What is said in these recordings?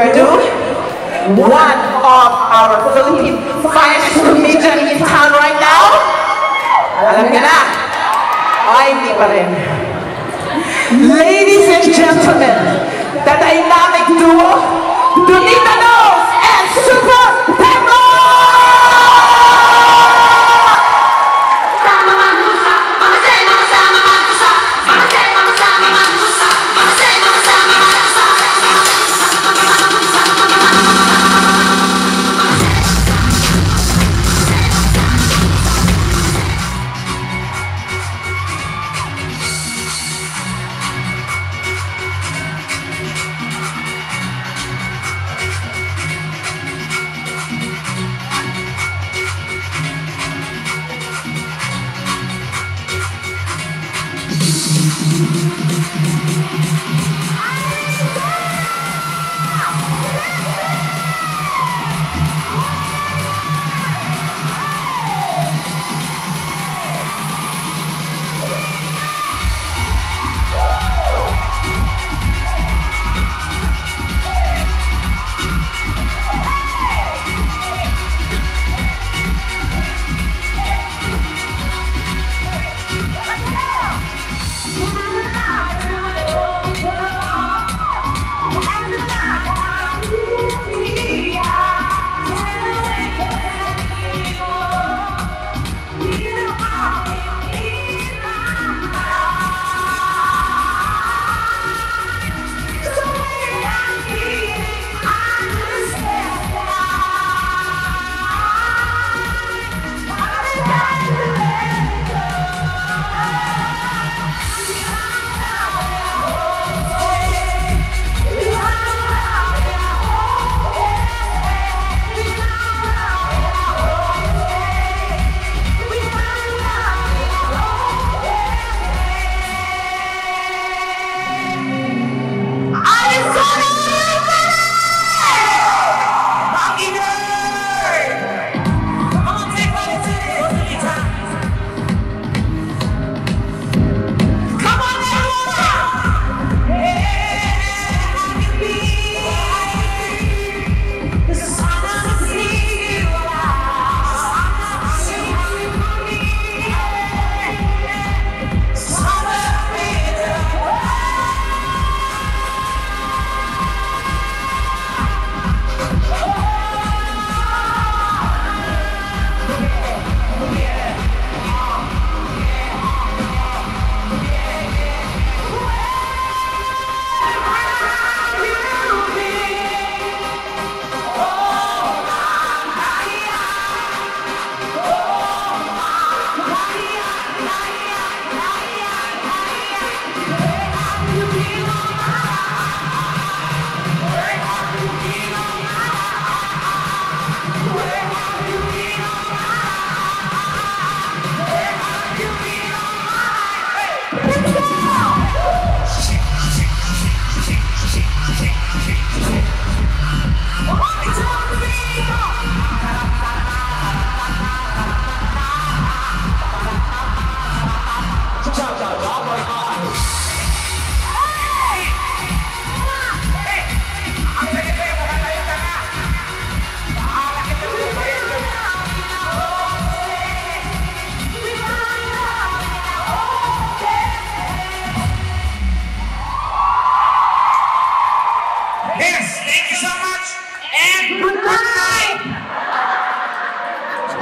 ado, one of our Philippine finest comedian in town right now. Alam ka na? Ay, hindi pa rin. Ladies and gentlemen, the dynamic duo, Donita Knows and Super Pepper!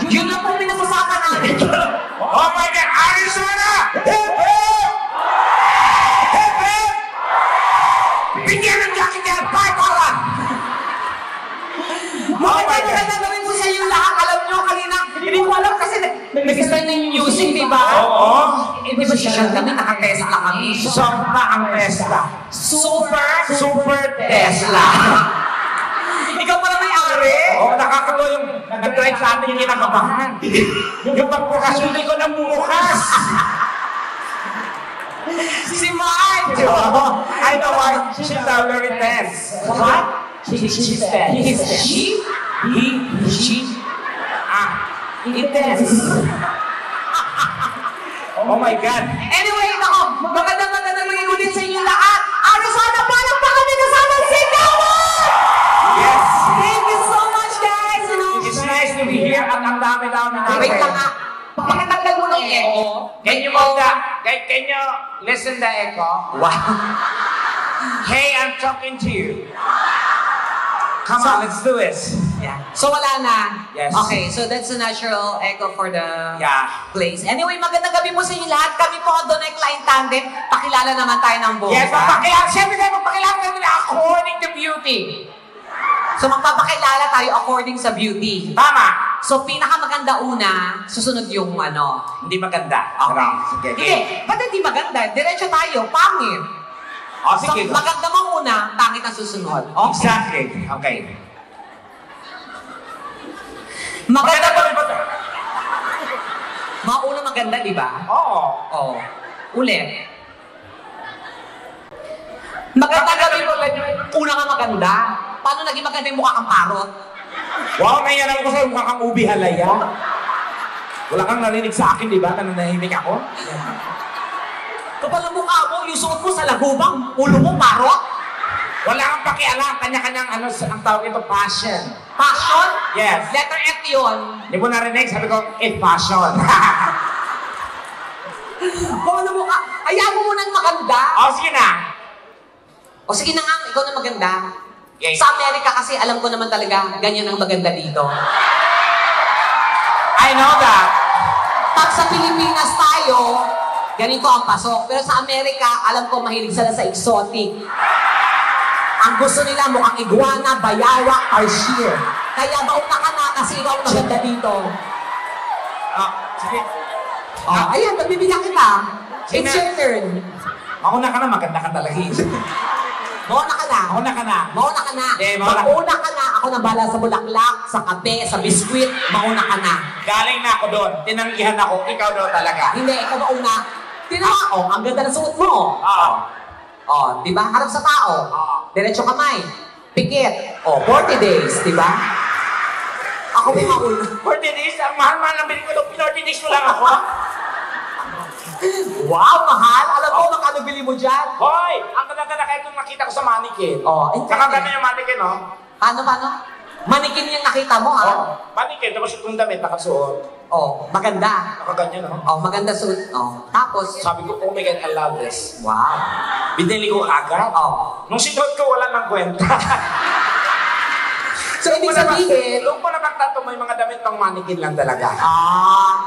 Yun lang po pinag-usapan natin. Oh my God! Arizona! Hip hip! Hip hip! Bigyan ng jacket yan! 5 hours! Maganda gawin po sa yung lahat. Alam nyo, kanina, hindi ko alam kasi nag-start na yung music, di ba? Oo. Hindi ba siya kami, naka-Tesla kami. Sobra ang Tesla. Super Tesla. Ikaw pala may-ari? Oo, nakakatawa yung nag-drive sa atin yung kinakabahan. Yung pagbukas, hindi ko namumukas. Si Mike! I know why. She's very tense. What? She's tense. She? She? Intense. Oh my God. Anyway, nako, magandang maging ulit sa inyo lahat. Ano sana, palakpakan din kasama si Kawan! ang dami-dami natin. Wait lang nga. Pakitanggal mo ng echo. Can you listen the echo? Wow. Hey, I'm talking to you. Come on, let's do this. Yeah. So wala na? Yes. Okay, so that's the natural echo for the Yeah. place. Anyway, magandang gabi po sa inyo lahat. Kami po ang Donay Klein Tandem. Pakilala naman tayo ng buong. Yes, siyempre tayo magpakilala nila according to beauty. So magpapakilala tayo according sa beauty. Tama. So pinakamaganda una, susunod yung ano. Hindi maganda. Okay. Sige, Hindi, ba't hindi maganda? Diretso tayo, pangit. Oh, So sige. maganda mo una, pangit ang susunod. Okay. Exactly. Okay. Maganda ba? Mauna maganda, di ba? Oo. Oo. Ulit. Maganda gabi mo. Una nga maganda. Paano naging maganda yung mukha kang parot? Wow, nangyayari ko sa mukha kang ubi halaya. Wala kang narinig sa akin, di ba? Nananahimik ako. Kapag ang mukha mo, yung suot mo sa lagubang, ulo mo parot? Wala kang pakialam. Kanya-kanyang ang tawag ito, passion. Passion? Yes. Letter F yun. Hindi mo narinig? Sabi ko, passion. Kung ano mukha, ayaw mo munang maganda. Oh, sige na. O sige na nga, ikaw na maganda. Okay. Sa Amerika kasi, alam ko naman talaga, ganyan ang maganda dito. I know that. Pag sa Pilipinas tayo, ganito ang pasok. Pero sa Amerika, alam ko mahilig sila sa exotic. Ang gusto nila mukhang iguana, bayawa, or sheer. Kaya mauna ka na kasi ikaw ang maganda dito. Sige. Oh, ayan, nagbibigyan kita. Sige It's na. your turn. Mauna ka na, maganda ka talaga. Mauna ka na. Mauna ka na. Mauna ka na. Eh, mauna ka. Mauna ka na. Ako na bala sa bulaklak, sa kape, sa biskwit. Mauna ka na. Galing na ako doon. Tinanggihan ako. Ikaw daw talaga. Hindi, ikaw mauna. Tinawa ko, ang ganda ng suot mo. Oo. Oh, di ba? Harap sa tao. Diretso kamay. Pikit. Oh, 40 days, di ba? Ako may mauna. 40 days, ang mahal-mahal ng bili ko doon. 40 days mo lang ako. Wow, mahal. Alam mo, magkano bili mo dyan? Hoy! Ang ganda-ganda kahit nung nakita ko sa mannequin. Oh, Saka ganda yung mannequin, no? Paano? Manikin yung nakita mo, ha? Mannequin, tapos yung damit nakasuot. Oh, maganda. Nakaganyan, no? Oh, maganda suot. Oh, tapos, Sabi ko, oh my God, I love this. wow. Binili ko agad. Oh. Nung sinuot ko, wala nang kwenta. So, ibig sabihin, Doon ko napagtato, may mga damit ng mannequin lang talaga.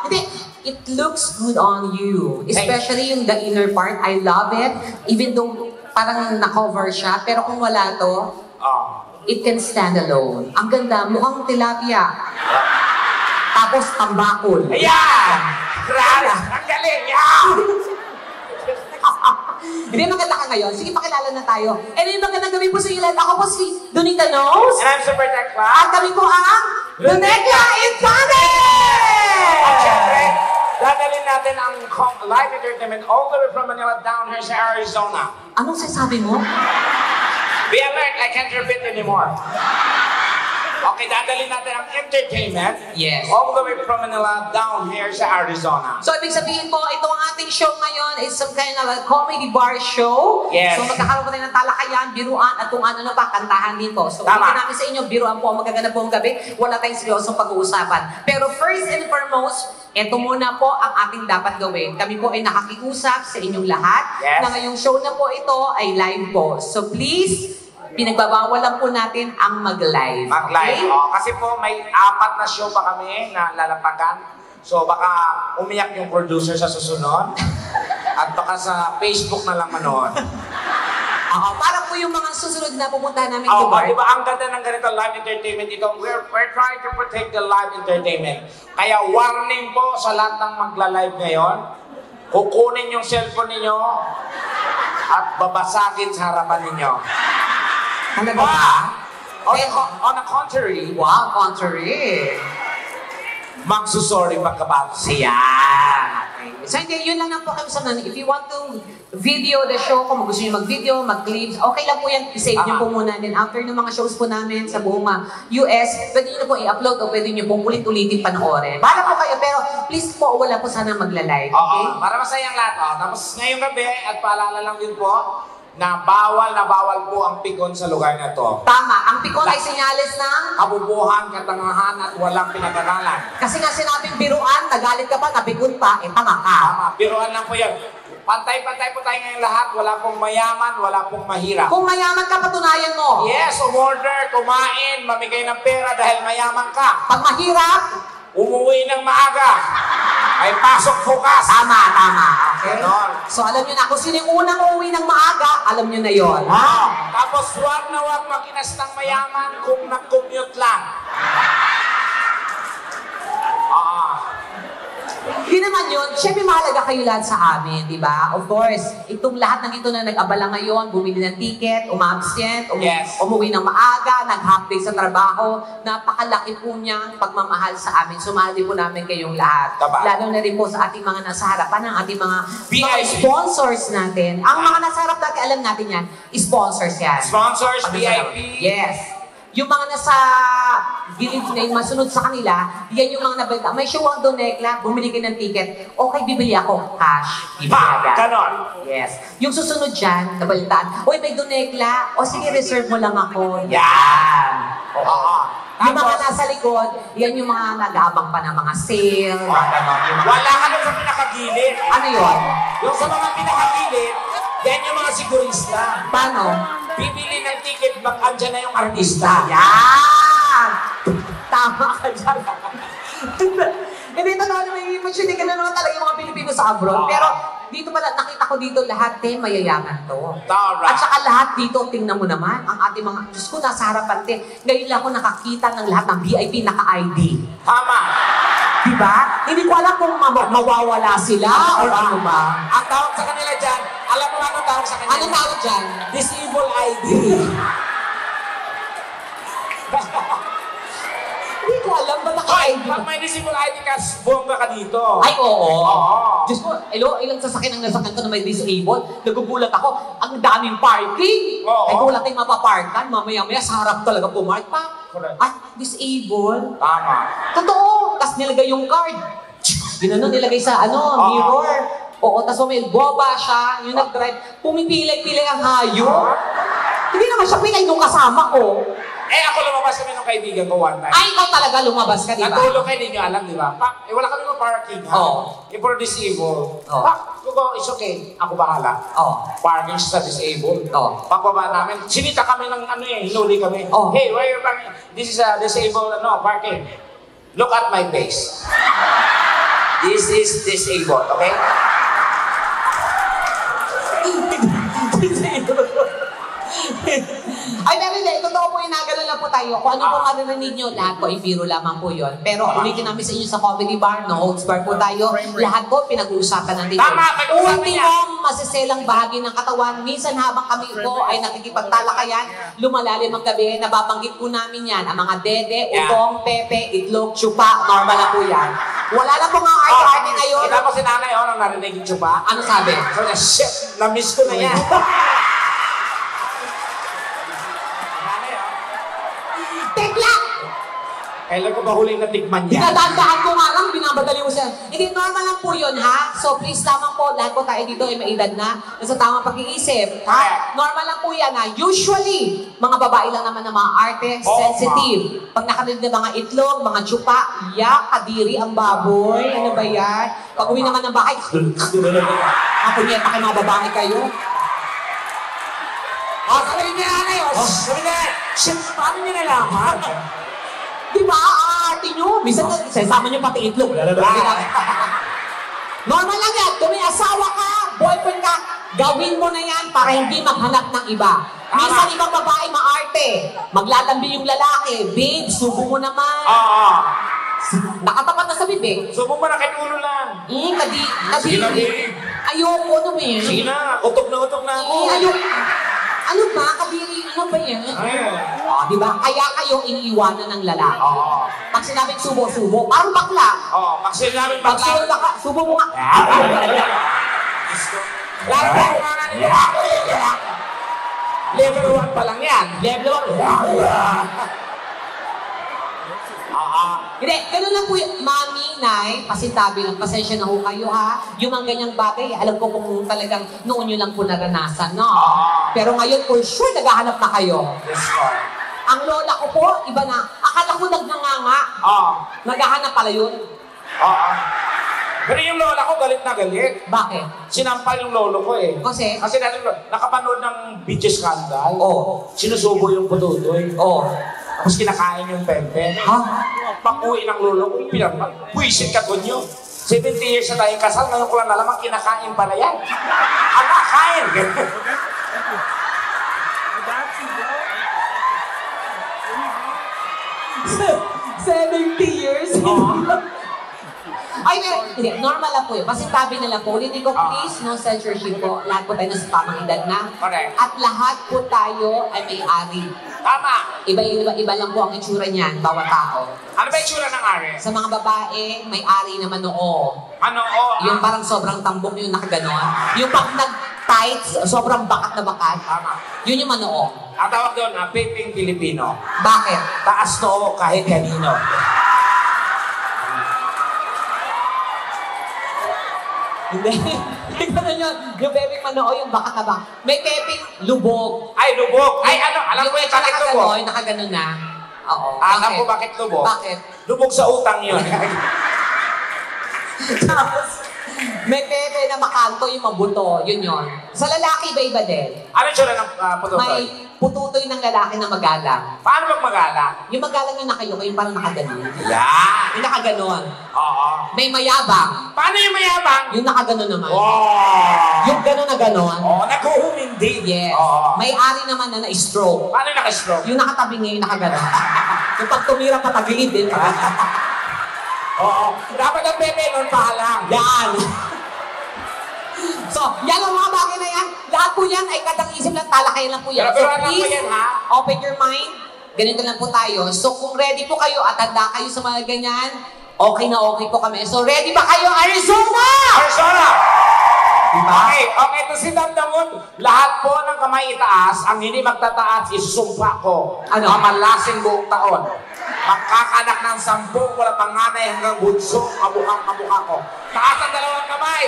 hindi, it looks good on you. Especially yung the inner part. I love it. Even though parang na-cover siya, pero kung wala to, it can stand alone. Ang ganda, mukhang tilapia. Tapos tambakol. Ayan! Grabe! Ang galing! Yeah! Hindi, maganda ka ngayon. Sige, pakilala na tayo. Anyway, magandang gabi po sa inyo lahat. Ako po si Donita Knows. And I'm Super Tekla. At kami po ang Donecla Infante! At syempre, dadalhin natin ang live entertainment all the way from Manila down here sa Arizona. Anong sasabi mo? Be alert, I can't repeat anymore. Okay, dadalhin natin ang entertainment Yes. all the way from Manila down here sa Arizona. So, ibig sabihin po, itong ating show ngayon is some kind of a comedy bar show. Yes. So, magkakaroon po tayo ng talakayan, biruan, at kung ano na pa, kantahan dito. So, Tama. ulitin namin sa inyo, biruan po ang magaganda po ang gabi. Wala tayong seryosong pag-uusapan. Pero first and foremost, ito muna po ang ating dapat gawin. Kami po ay nakakiusap sa inyong lahat Yes. na ngayong show na po ito ay live po. So, please, pinagbabawal lang po natin ang mag-live. Mag-live. Okay? Oh, kasi po may 4 na show pa kami na lalapagan. So baka umiyak yung producer sa susunod. At baka sa Facebook na lang manood. Para po yung mga susunod na pupuntahan namin Oh, bar. di ba ang ganda ng ganito live entertainment ito? We're trying to protect the live entertainment. Kaya warning po sa lahat ng magla-live ngayon. Kukunin yung cellphone ninyo at babasagin sa harapan ninyo. Talaga ba? On the contrary, Wow, contrary. magsusorry pagkabapos. Ayan. Okay. So, hindi, yun lang po kami sa mga. If you want to video the show, kung gusto nyo mag-video, mag-clips, okay lang po yan. I-save nyo po muna. Then after ng mga shows po namin sa buong US, pwede nyo na po i-upload o pwede nyo pong ulit-ulitin panoorin. Bala po kayo, pero please po, wala po sana magla-live. Okay? Oo, para masayang lahat. Tapos ngayong gabi, at paalala lang din po, na bawal po ang pikon sa lugar na to. Tama. Ang Ang pikon ay senyales ng... kabubuhan, katangahan, at walang pinag-aralan. Kasi nga sinabing biruan, nagalit ka pa, napikon pa, tama ka. Tama, biruan lang po yan. Pantay-pantay po tayo ngayon lahat. Wala pong mayaman, wala pong mahirap. Kung mayaman ka, patunayan mo. Yes, umorder, kumain, mamigay ng pera dahil mayaman ka. Pag mahirap, Umuwi ng maaga. Ay pasok bukas. tama. Okay? Ganon. So alam nyo na, kung sino yung unang uuwi ng maaga, alam nyo na yon. Tapos huwag na huwag makinas ng mayaman kung nag-commute lang. Yun naman yun, syempre mahalaga kayo lahat sa amin, di ba? Of course, itong lahat ng ito na nag-abala ngayon, bumili ng ticket, umabsent, Yes. umuwi ng maaga, nag-half day sa trabaho, napakalaki po niyang pagmamahal sa amin. Sumali po namin kayong lahat. Tama. Lalo na rin po sa ating mga nasa harapan, ang ating mga VIP. sponsors natin. Ang mga nasa harap natin, alam natin yan, sponsors yan. Sponsors, Pag nasa VIP. harap. Yes. Yung mga nasa gilid na yung masunod sa kanila, yan yung mga nabalita. May show ang Donekla, bumili kayo ng ticket, okay, bibili ako, cash. Bibili agad. Ganon. Yes. Yung susunod dyan, nabalitaan, oy, may Donekla, o sige, reserve mo lang ako. Yan. Oo. Yung mga Tapos, nasa likod, yan yung mga nag-aabang pa ng mga sale. wala ka doon sa pinakagilid. Ano yun? Yung sa mga pinakagilid, yan yung mga sigurista. Paano? Bibili ng ticket, bak andyan na yung artista. Yan! Tama ka dyan. Hindi, totoo naman yung image, hindi ka na naman talaga yung mga Pilipino sa abroad. Pero dito pala, nakita ko dito lahat, mayayaman to. Tara. At saka lahat dito, tingnan mo naman, ang ating mga, Diyos ko, nasa harapan, ngayon lang ako nakakita ng lahat ng VIP naka-ID. Tama. Diba? Hindi ko alam kung mawawala sila or ano ba. Ang tawag sa kanila dyan, alam mo anong tawag sa kanila? Anong tawag dyan? Disable ID. Hindi ko alam ba Hoy, naka-ID pag ba? may disable ID ka, bongga ka dito. Ay, oo. Oo. Diyos ko, ilang sasakyan ang nasakyan ko na may disabled. Nagugulat ako, ang daming parking. Oo. Ay, kung wala tayong mapaparkan, mamaya-maya sa harap talaga pumark pa. Correct. Ay, disabled. Tama. Totoo. Tapos nilagay yung card. Ginanon, nilagay sa mirror. Oo, tapos may boba siya, yung nag-drive. Pumipilay-pilay ang hayop. Hindi naman siya pilay nung kasama ko. Eh, ako lumabas kami ng kaibigan ko one time. Ay, ikaw talaga lumabas ka, di ba? Natulog kayo, hindi nyo alam, di ba? Pak, wala kami parking, ha? Oo. For disabled. Oo. Pak, ko, it's okay. Ako bahala. Oo. Parking sa disabled. Oo. Pagbaba namin, sinita kami ng hinuli kami. Oo. Hey, where you parking? This is a disabled, parking. Look at my face. This is disabled, okay? Ay, pero hindi. Totoo po yung nagano lang po tayo. Kung ano po maririnig nyo, lahat po ay biro lamang po yun. Pero ulitin namin sa inyo sa comedy bar, no holds bar po tayo. Lahat po pinag-uusapan natin. Tama, pag-uusapan niya. Ultimong masiselang bahagi ng katawan. Minsan habang kami po ay nakikipagtalakayan, lumalalim ang gabi, nababanggit po namin yan. Ang mga dede, utong, pepe, itlog, tsupa, normal na po yan. Wala na po mga arte-arte ngayon. Tapos si nanay, nang narinig yung tsupa. Ano sabi? So, shit, na-miss ko na yan. Tekla! Kailan ko ba huling natikman yan? Dinadandaan ko nga lang, binabadali mo siya. Hindi, normal lang po yun, ha? So, please lamang po, lahat po tayo dito ay may edad na, nasa tamang pag-iisip, ha? Normal lang po yan, ha? Usually, mga babae lang naman ng mga arte, sensitive. Pag nakarinig ng mga itlog, mga tsupa, yak, kadiri ang baboy, ano ba yan? Pag uwi naman ng bahay, ako niya, pa kayo mga babae kayo. Sabihin niya nanay, sabihin niya, shit, paano niya nalaman? Di ba, arte nyo? Minsan, sasama nyo pati itlog. Normal lang yan. Kung may asawa ka, boyfriend ka, gawin mo na yan para hindi maghanap ng iba. Minsan ibang babae maarte. Maglalambi yung lalaki. Babe, subo mo naman. Oo. Nakatapat na sa bibig. Subo mo na kay ulo lang. Sige na, na, babe. Ayoko, ano ba yan? Sige na, utok na ako. Ayoko. Ano ba, kadiri? Ano ba yan? Oh, di ba? Kaya kayo iniiwanan ng lalaki. Oo. Pag sinabing subo-subo, parang bakla. Oo, kasi namin Pag bakla. subo mo nga. Lalo pa kung nga nila. Level 1 pa lang yan. Level 1. Hindi, ganun lang po yung mami, nay, pasintabi lang, pasensya na ho kayo ha. Yung mga ganyang bagay, alam ko kung talagang noon nyo lang po naranasan, no? Pero ngayon, for sure, naghahanap na kayo. Yes, sir. Ang lola ko po, iba na. Akala ko nagnanganga. Oo. Naghahanap pala yun. Oo. Pero yung lola ko galit na galit. Bakit? Sinampal yung lolo ko eh. Kasi? Kasi dati nakapanood ng video scandal. Oo. Sinusubo yung pututoy. Oo. Tapos kinakain yung pempe. Ha? Pag-uwi ng lolo ko, puwisit ka ko nyo. 70 years na tayong kasal, ngayon ko lang nalaman, kinakain pala yan. Ang kain! 70 years? Ay, pero, hindi, normal lang po yun. Kasi sabi nila po, ulitin ko, please, no censorship po. Lahat po tayo nasa tamang edad na. Correct. At lahat po tayo ay may-ari. Tama! Iba lang po ang itsura niyan, bawat tao. Ano ba yung tsura ng ari? Sa mga babae, may-ari naman noo. Ano? Oh, Yung parang sobrang tambok yung nakaganon. Yung pag nag-tights, sobrang bakat na bakat. Tama. Yun yung manoo. Ang tawag doon, piping Pilipino. Bakit? Taas noo kahit kanino. Hindi. Ganun yun. Yung pepeng manoo, yung bakat na bakat. May pepeng lubog. Ay, lubog! Ay, ano? Alam ko yung bakit lubog? Yung nakaganon na. Oo. Alam ko bakit lubog? Bakit? Lubog sa utang yun. Tapos, may pepe na makanto yung mabuto. Yun yun. Sa lalaki, iba-iba din. Ano yung tsura ng pututoy? May pututoy ng lalaki na magalang. Paano magmagalang? Yung magalang yung nakayuko, yung parang nakaganon. Yan! Yung nakaganon. Oo. May mayabang. Paano yung mayabang? Yung nakaganon naman. Wow! Yung ganon na ganon. Oo, naghuhumindi. Yes. Oo. May ari naman na na-stroke. Paano yung nakastroke? Yung nakatabi ngayon, nakaganon. Yung pag tumira patagilid din. Oo. Dapat ang bebe nun pahalang. Yan. So, yan ang mga bagay na yan. Lahat po yan ay katang isip lang, talakayan lang po yan. Pero So, alam mo please, yan, ha? open your mind. Ganito lang po tayo. So, kung ready po kayo at handa kayo sa mga ganyan, okay na okay po kami. So, ready ba kayo, Arizona? Arizona! Diba? Okay, ito si Damdamon. Lahat po ng kamay itaas, ang hindi magtataas, isusumpa ko. Ano? Mamalasin buong taon. Magkakanak ng 10, wala panganay hanggang bunso, kabukang kamukha ko. Taas ang dalawang kamay.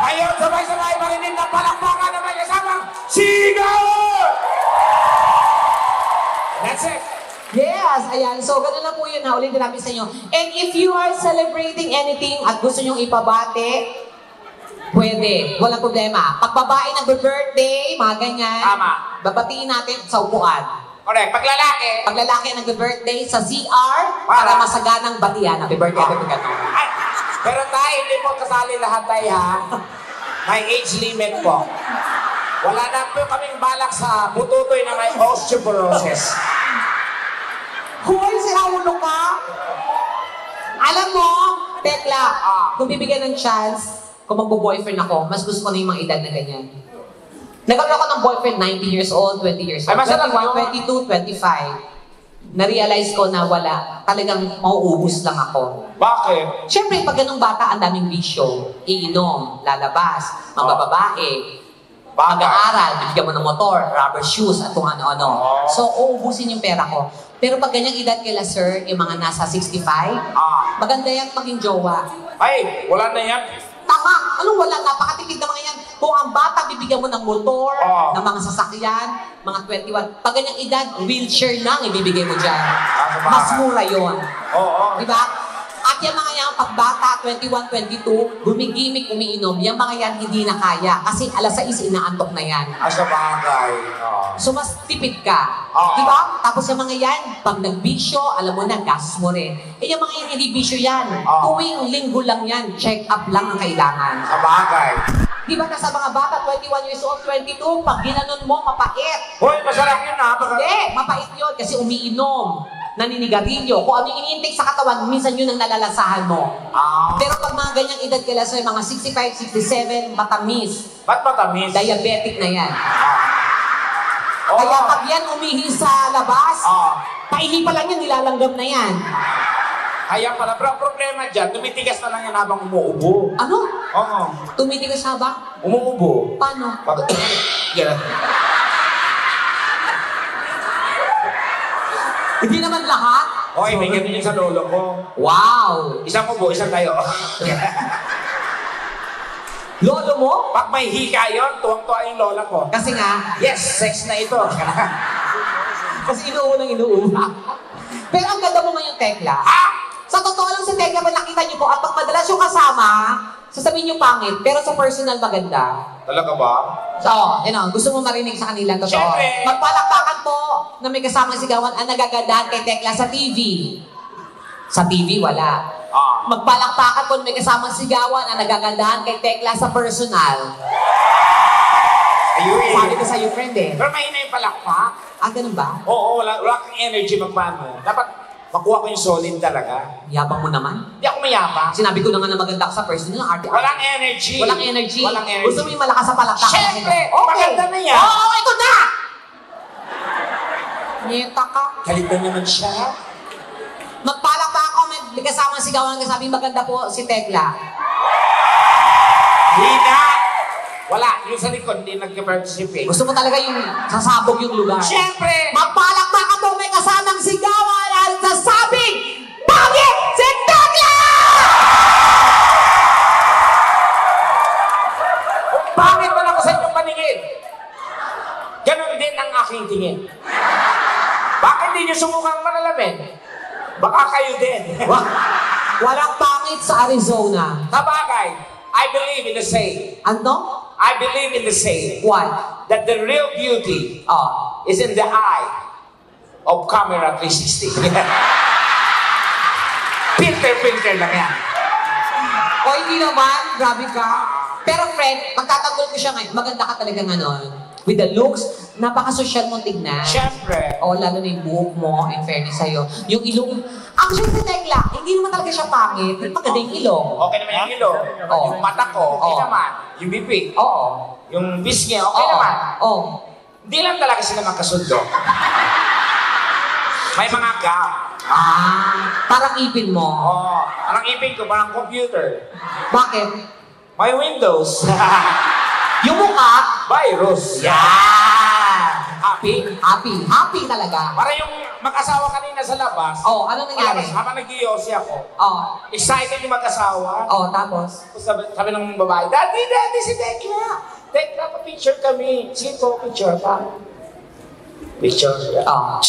Ngayon, sabay-sabay marinig ng palakpakan na may kasamang sigaw! That's it. Yes, ayan. So, ganun lang po yun na ulitin namin sa inyo. And if you are celebrating anything at gusto nyong ipabate, pwede. Walang problema. Pag babae nag-birthday, mga ganyan, Tama. babatiin natin sa upuan. Correct. Pag lalaki, Pag lalaki nag-birthday sa CR, para masaganang batian. Happy birthday, happy birthday. ay, pero tayo, hindi po kasali lahat tayo ha. May age limit po. Wala na po kaming balak sa bututoy na may osteoporosis. Hoy, sinaulo ka! Alam mo, Tekla, kung bibigyan ng chance, kung magbo-boyfriend ako, mas gusto ko na yung mga edad na ganyan. Nagkaroon ako ng boyfriend 19 years old, 20 years old, Ay, masarap 21, 22, 25. Na-realize ko na wala. Talagang mauubos lang ako. Bakit? Siyempre, pag ganung bata, ang daming bisyo. Iinom, lalabas, mga babae, mag-aaral, bibigyan mo ng motor, rubber shoes, at kung ano-ano. So, uubusin yung pera ko. Pero pag ganyang edad kila sir, yung mga nasa 65, maganda yan maging jowa. Ay, wala na yan. Tama! Anong wala? Napakatipid na mga yan. Kung ang bata, bibigyan mo ng motor, Oo. ng mga sasakyan, mga 21. Pag ganyang edad, wheelchair na ang ibibigay mo dyan. sabagay. Mas mura yun. Oo. Diba? At yung mga yan, pag bata, 21, 22, gumigimik, umiinom, yung mga yan hindi na kaya. Kasi alas 6, inaantok na yan. Sa bagay. So, mas tipid ka. Oo. Diba? Tapos yung mga yan, pag nagbisyo, alam mo na, gas mo rin. Eh, yung mga yan, hindi bisyo yan. Oo. Tuwing linggo lang yan. Check up lang ang kailangan. Sa bagay. Diba na sa mga bata, 21 years old, 22, pag ginanon mo, mapait. Hoy, masarap yun ha. Hindi, mapait yun kasi umiinom, naninigarilyo. Kung ano yung iniintake sa katawan, minsan yun ang nalalasahan mo. Pero pag mga ganyang edad kila sa mga 65, 67, matamis. Ba't matamis? Diabetic na yan. Oo. Kaya pag yan umihi sa labas, Oo. paihi pa lang yan, nilalanggam na yan. Kaya pala, pero ang problema dyan, tumitigas na lang yan habang umuubo. Ano? Oo. Tumitigas siya ba? Umuubo. Paano? Pag... Yan. Hindi naman lahat. Okay, may ganun yung sa lolo ko. Wow! Isang ubo, isang tayo. Lolo mo? Pag may hika yun, tuwang-tuwa yung lola ko. Kasi nga, Yes, sex na ito. Kasi inuuna. Pero ang ganda mo ngayon, Tekla. Sa totoo lang si Tekla, pag nakita niyo po, at pag madalas yung kasama, sasabihin niyo pangit, pero sa personal maganda. Talaga ba? So, gusto mo marinig sa kanila, totoo. Siyempre. Magpalakpakan po na may kasamang sigawan ang nagagandahan kay Tekla sa TV. Sa TV, wala. Magpalakpakan po na may kasamang sigawan ang nagagandahan kay Tekla sa personal. Ayun. Sabi ko sa'yo, friend eh. Pero mahina yung palakpak. Ganun ba? Oo, wala kang energy magpaano. Dapat makuha ko yung solid talaga. Yabang mo naman. Hindi ako mayabang. Sinabi ko na nga na maganda ka sa personal. Walang energy. Walang energy. Walang energy. Gusto mo yung malakas sa palakpakan? Siyempre! Okay. Maganda na yan. Oo, ito na! Nyeta ka. Galit na naman siya. Magpalakpakan ko, may kasamang sigawan, kasabing maganda po si Tekla. Hina! Wala, yung sa likod, hindi nag-participate. Gusto mo talaga yung sasabog yung lugar. Siyempre! Magpalakpakan po, may kasamang sigawan at sasabing bagay si Tekla! Bakit man ako sa inyong paningin? Ganon din ang aking tingin. Bakit di nyo sumukang manalamin? Baka kayo din. Walang pangit sa Arizona. Sabagay, I believe in the saying. Ano? I believe in the saying What? that the real beauty is in the eye of camera 360. Filter lang yan. O hindi naman, grabe ka. Pero friend, magtatanggol ko siya ngayon. Maganda ka talaga ngayon. With the looks, napaka-social mo tignan. Siyempre. O lalo na yung buhok mo, in fairness sa'yo. Yung ilong, actually si Tekla, hindi naman talaga siya pangit. Maganda yung ilong. Okay naman yung ilong. Oo. Yung mata ko, okay Oo. naman. Yung bibig. Oo. Yung bisngi, okay Oo. naman. Oo. Hindi lang talaga sila magkasundo. May mga gap. Parang ipin mo. Oh, parang ipin ko, parang computer. Bakit? May Windows. Yung mukha, Virus. yan! Happy. Happy talaga. Para yung mag-asawa kanina sa labas. Oh, ano nangyari? Habang nag-iossi ako. Oh, Excited yung mag-asawa. tapos? Sabi ng babae, Daddy, si Tekla. Tekla, pa-picture kami. Sige po, picture pa. Picture. Oh.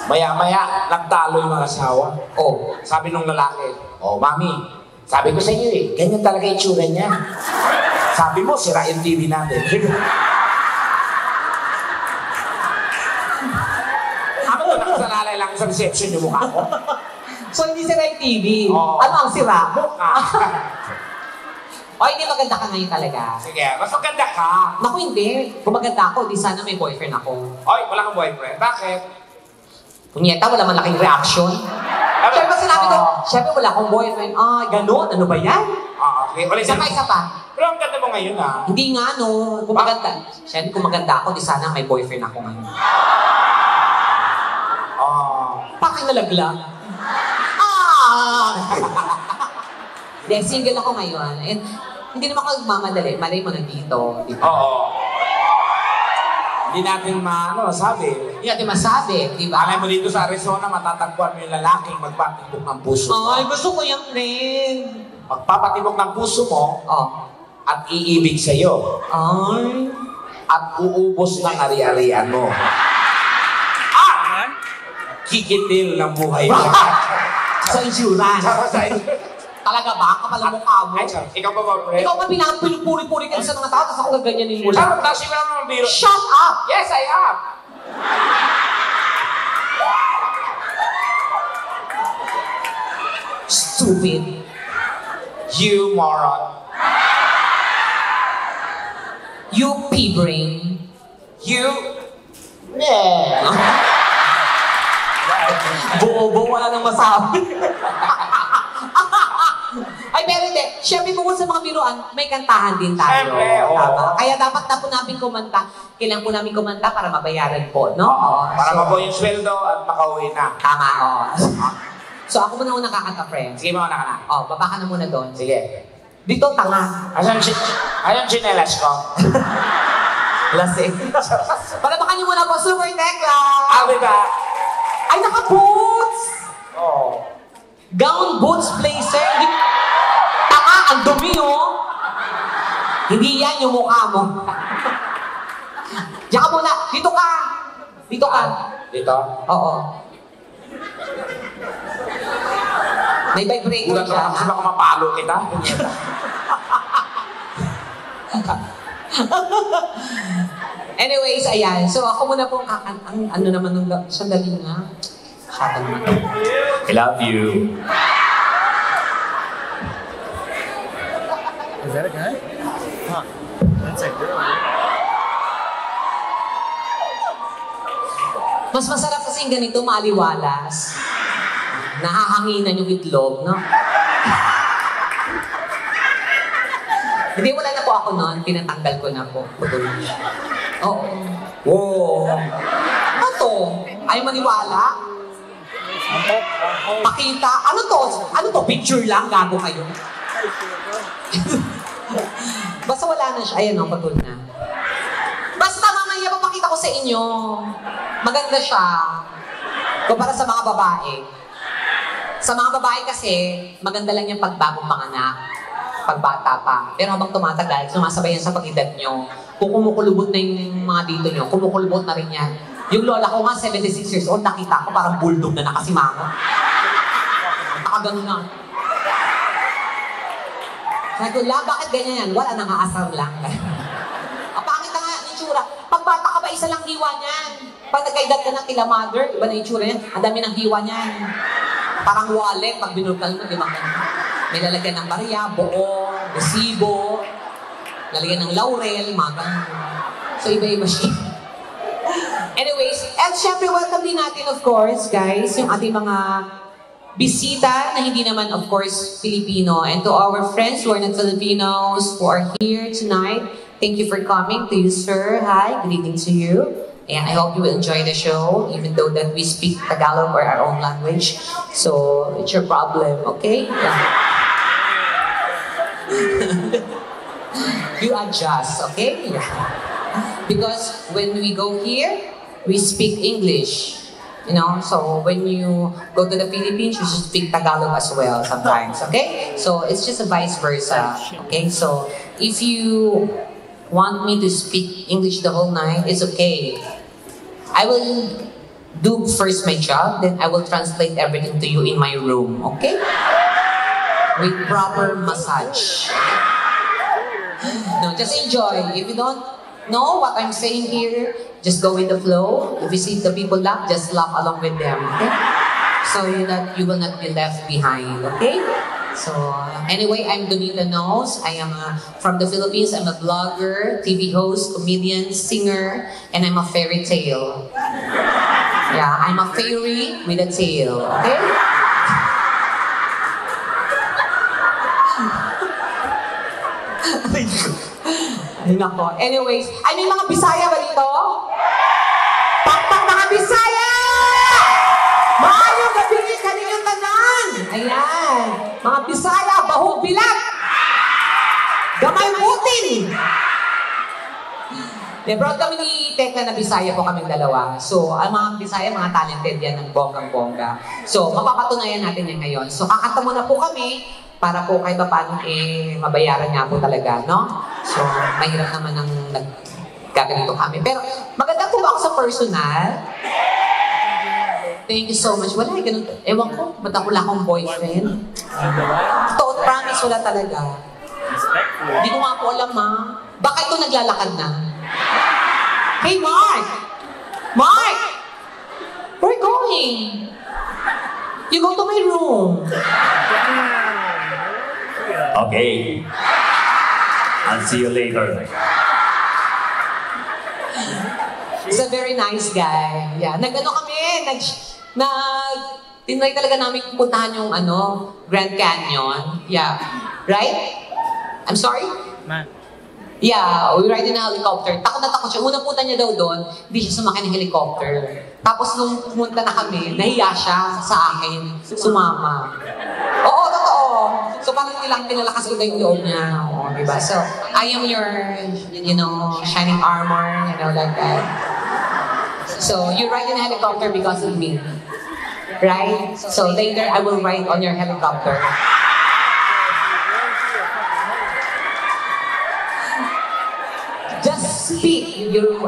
Maya-maya, nagtalo yung mga asawa. Oh. Sabi nung lalaki, Mami, sabi ko sa iyo ganyan talaga yung tsura niya. Sabi mo, sira yung TV natin. Ano ba nakasalalay lang sa reception yung mukha ko? So, hindi sira yung TV. Oo. Ano ang sira? Mukha. O, hindi maganda ka ngayon talaga. Sige, mas maganda ka. Naku, hindi. Kung maganda ako, di sana may boyfriend ako. Oy, wala kang boyfriend. Bakit? Punyeta, wala man laking reaction. Siyempre, sinabi ko, siyempre wala akong boyfriend. Ganun. Ano ba yan? Okay. Wala Isa pa. Pero ang ganda mo ngayon, ha? Hindi nga, no. Kung maganda. Siyempre, kung maganda ako, di sana may boyfriend ako ngayon. Pakinalaglag. Hindi, single ako ngayon. And hindi naman ako magmamadali. Malay mo nandito. Di ba? Oo. Hindi natin masabi. Hindi natin masabi, di ba? Alay mo dito sa Arizona, matatagpuan mo yung lalaking magpapatibok ng puso mo. Ay, gusto ko yung friend. Magpapatibok ng puso mo Oh. at iibig sa'yo. Ay. At uubos ng ari-arian mo. Kikitil ng buhay mo. Sa insurance. Talaga ba? Kapal ang mukha mo. Ay, ikaw pa ba, pre? Ikaw ba pinapuri-puri ka sa mga tao, tapos ako gaganyanin mo lang? Charot, tapos ikaw naman biro. Shut up! Yes, I am. Stupid. You moron. You pea-brain. You... Yeah. Bobo, wala nang masabi. Ay, pero hindi. Siyempre, bukod sa mga biruan, may kantahan din tayo. Siyempre, oo. Tama? Kaya dapat na po namin kumanta. Kailangan po namin kumanta para mabayaran po, no? Para So, mabuo yung sweldo at makauwi na. Tama, oo. So, ako muna unang kakanta, friend. Sige, mauna ka na. Baba ka na muna doon. Sige. Dito, tanga. Ayan chinelas ko. Lasing. Palabakan niyo muna po, Super Tekla! I'll be back. Ay, naka-boots! Oh. Gown, boots, blazer. Tanga, ang dumi, oh. Hindi yan yung mukha mo. Diyan ka muna. Dito ka. Dito ka. Dito? Oo. May vibrator Ulan siya. ka, kasi baka mapalo kita. Anyways, ayan. So ako muna po, ano naman nung sandali nga. Shata naman. I love you. Is that a guy? Huh. That's a girl. Mas masarap kasing ganito, maaliwalas. Nahahanginan yung itlog, no? Hindi, wala na po ako noon. Pinatanggal ko na po. Oo. Wow. Ano to? Ayaw maniwala? Pakita. Ano to? Ano to? Picture lang? Gago kayo. Basta wala na siya. Ayan o, pagod na. Basta mamaya papakita ko sa inyo. Maganda siya. Kumpara sa mga babae. Sa mga babae kasi, maganda lang yung pagbagong panganak. Pagbata pa. Pero habang tumatagal, sumasabay yan sa pag-edad nyo. Kung kumukulubot na yung mga dito nyo, kumukulubot na rin yan. Yung lola ko nga, 76 years old, nakita ko parang bulldog na nakasimango. Nakagano na. Sabi ko, bakit ganyan yan? Wala nang aasar lang. Ang pangit na nga yung itsura. Pag bata ka ba, isa lang hiwa niyan. Pag nagkaedad ka ng kila mother, iba na itsura niyan. Ang dami ng hiwa niyan. Parang wallet, pag binurkal mo, di ba? May lalagyan ng barya, buo, resibo, lalagyan ng laurel, mga ganun. So, iba-iba siya. Anyways, and syempre, welcome din natin, of course, guys, yung ating mga bisita na hindi naman, of course, Filipino. And to our friends who are not Filipinos, who are here tonight, thank you for coming. To you, sir. Hi, good evening to you. And I hope you will enjoy the show, even though that we speak Tagalog or our own language. So, it's your problem, okay? Yeah. You adjust, okay? Yeah. Because when we go here, we speak English. You know, so when you go to the Philippines, you should speak Tagalog as well sometimes, okay? So it's just a vice versa, okay? So if you want me to speak English the whole night, it's okay. I will do first my job, then I will translate everything to you in my room, okay? With proper massage. No, just enjoy. If you don't know what I'm saying here, just go with the flow. If you see the people laugh, just laugh along with them, okay? So that you will not be left behind, okay? So anyway, I'm Donita Knows. I am from the Philippines. I'm a blogger, TV host, comedian, singer, and I'm a fairy tale. Yeah, I'm a fairy with a tail, okay? Ay, nako. Anyways, ay may mga Bisaya ba dito? Pakpak mga Bisaya! Maayong gabi kanilang tanan! Ayan. Mga Bisaya, bahog bilag! Gamay mutin! Proud kami ni Tekla na Bisaya po kaming dalawa. So, ang mga Bisaya, mga talented yan ng bonggang-bongga. So, mapapatunayan natin yan ngayon. So, kakanta muna po kami para po kahit paano mabayaran nga po talaga, no? So, mahirap naman ang nagkaganito kami. Pero, maganda po ba ako sa personal? Thank you so much. Wala, ganun. Ewan ko, ba't ako wala akong boyfriend? Totoo, promise, wala talaga. Hindi ko nga po alam, ha? Bakit ito naglalakad na? Hey, Mark! Mark! Where are you going? You go to my room. Okay. I'll see you later. He's a very nice guy. Yeah, nag-ano kami, tinry talaga namin puntahan yung Grand Canyon. Yeah. Right? I'm sorry? Yeah, we ride in a helicopter. Takot na takot siya. Unang punta niya daw doon, hindi siya sumakay ng helicopter. Tapos nung pumunta na kami, nahiya siya sa akin, sumama. Oo, totoo. So parang pinalakas ko yung loob niya. Oo, diba? So, I am your, shining armor, like that. So, you ride in a helicopter because of me. Right? So later, I will ride on your helicopter. Just speak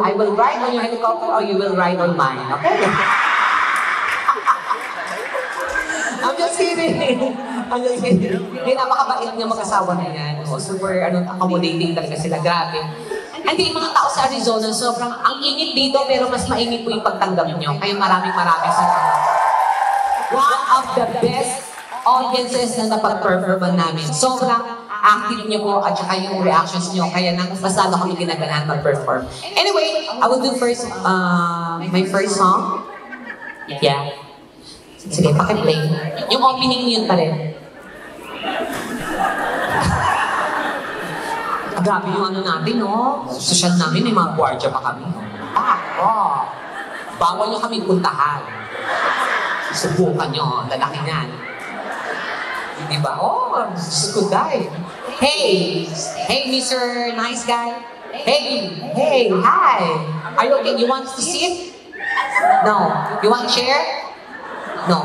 I will ride on your helicopter or you will ride on mine, okay? I'm just kidding. I'm just kidding. Hindi, napakabait niya mag-asawa na yan. O, super accommodating talaga sila. Grabe. Hindi, yung mga tao sa Arizona, sobrang ang init dito, pero mas mainit po yung pagtanggap niyo. Kaya maraming salamat. One of the best audiences na napag-performan namin. Sobrang active niyo po at saka yung reactions niyo. Kaya mas lalo kami ginaganahan mag-perform. Anyway, I will do first, my first song. Yeah. Sige, pakiplay. Yung opening yun pa rin. Grabe yung ano natin, no? Social namin, may mga gwardiya pa kami. Bawal nyo kaming puntahan. Subukan nyo, lalaki yan. Di ba? Diyos ko, guy. Hey, Mr. Nice Guy. Hey, hi. Are you okay? You want to sit? No. You want to share? No.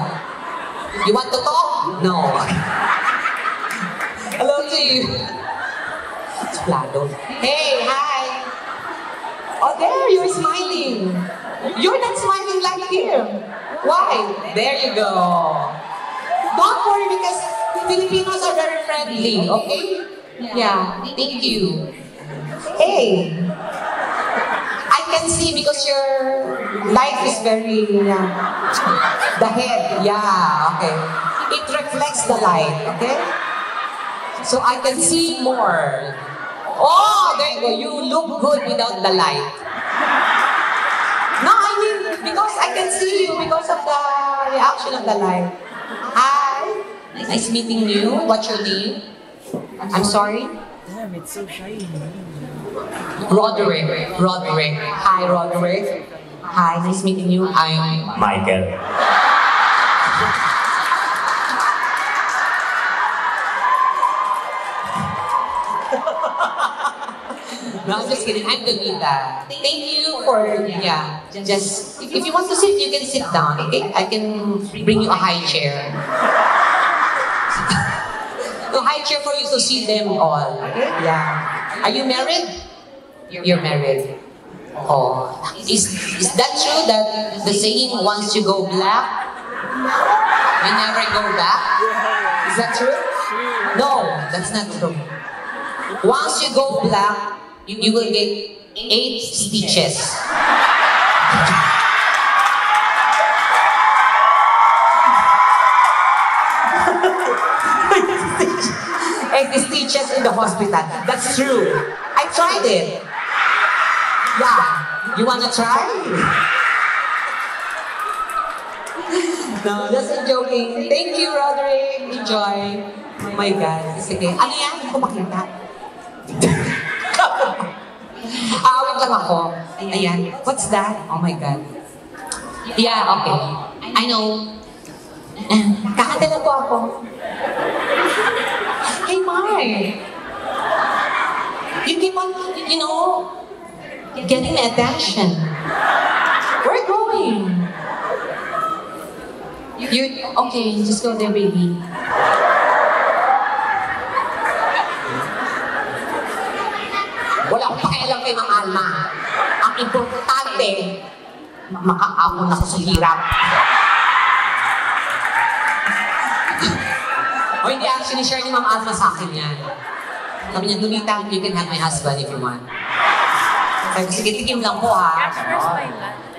You want to talk? No. Hello to you. Suplado. Hey, hi. Oh, there, you're smiling. You're not smiling like him. Why? There you go. Don't worry because Filipinos are very friendly, okay? Yeah, thank you. Hey. I can see because your life is very, the head, yeah, okay. It reflects the light, okay? So I can see more. Oh, there you go. You look good without the light. No, I mean, because I can see you because of the reaction of the light. Hi. Nice meeting you. What's your name? I'm sorry? Damn, it's so shiny. Roderick. Hi, Roderick. Hi, nice meeting you. I'm Michael. No, I'm just kidding. I'm Donita. Thank you for, just, if you want to sit, you can sit down, okay? I can bring you a high chair. A high chair for you to see them all, okay? Yeah. Are you married? You're married. Oh. Is that true that the saying, once you go black, you never go back? Is that true? No, that's not true. Once you go black, you will get 8 stitches. 8 stitches in the hospital. That's true. I tried it. Yeah. You wanna try? No, just joking. Thank you, Roderick. Enjoy. Oh my God. Sige. Ano yan? Hindi ko makita. Awit lang ako. Ayan. What's that? Oh my God. Yeah, okay. I know. Kakanta na po ako. Hey, Mark. You keep on, getting my attention. Where are you going? Okay, just go there, baby. Wala akong pakialam kay Mang Alma. Ang importante, makaamon ako sa hirap. O hindi, actually, share ni Ma'am Alma sa akin yan. Sabi niya, Donita, you can have my husband if you want. Sabi ko, sige, tikim lang po ha.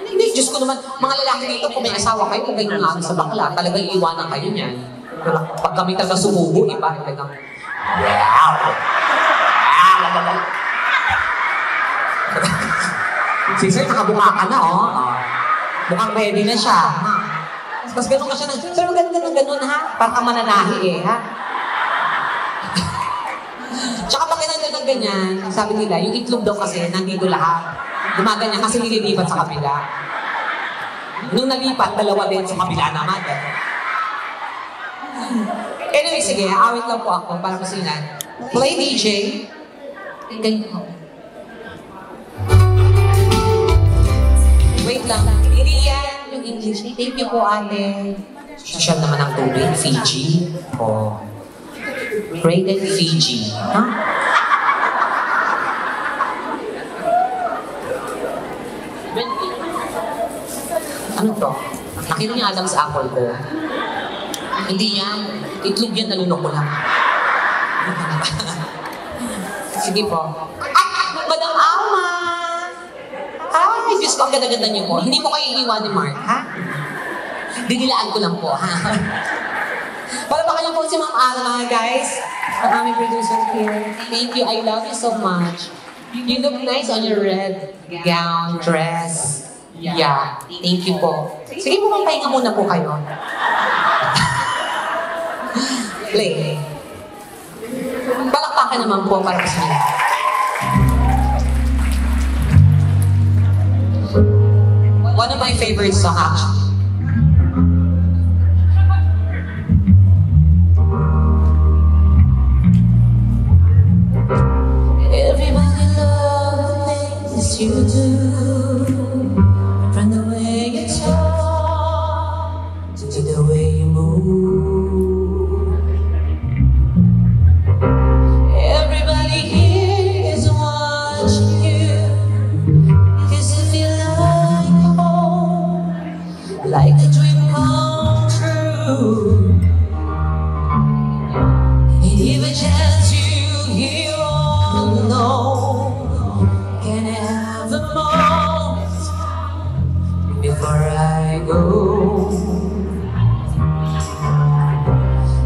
Hindi, Diyos ko naman, mga lalaki dito, kung may asawa kayo, kung kayo nga sa bakla, talagang iiwanan kayo niyan. Pag kami talaga sumubo, iba, talagang, wow! Si Sir, nakabunga ka na, oh. Mukhang ready na siya. Tapos gano'n ka siya ng, pero ganun, ha? Parang kang mananahi, ha? Tsaka pag ng ganyan, sabi nila, yung itlog daw kasi, nandito lahat. Gumaganyan kasi nililipat sa kabila. Nung nalipat, dalawa din sa kabila naman. Anyway, sige, awit lang po ako para masinan. Play DJ. Ganyan. Wait lang. Hindi yan yung English. Thank you po, ate. Social naman ang tubig. Fiji. Oh. Rated Fiji. Huh? Ano to? Nakita niya Adam's apple ko. Hindi yan. Itlog yan, nalunok ko lang. Sige po. Madam Alma! Ay, Diyos ko, ang ganda-ganda niyo po. Hindi po kayo iiwan ni Mark, ha? Dinilaan ko lang po, ha? Palapakan niyo po si Ma'am Alma, guys. Ang aming producer here. Thank you. I love you so much. You look nice on your red gown, dress. Yeah. Thank you po. Sige po, magpahinga muna po kayo. Play. Palakpakan naman po para sa inyo. One of my favorite songs, actually. Everybody loves the things you do, from the way you talk to the way you move. Everybody here is watching you, because you feel like home, like a dream come true. And if a chance you all know, can I have a moment before I go?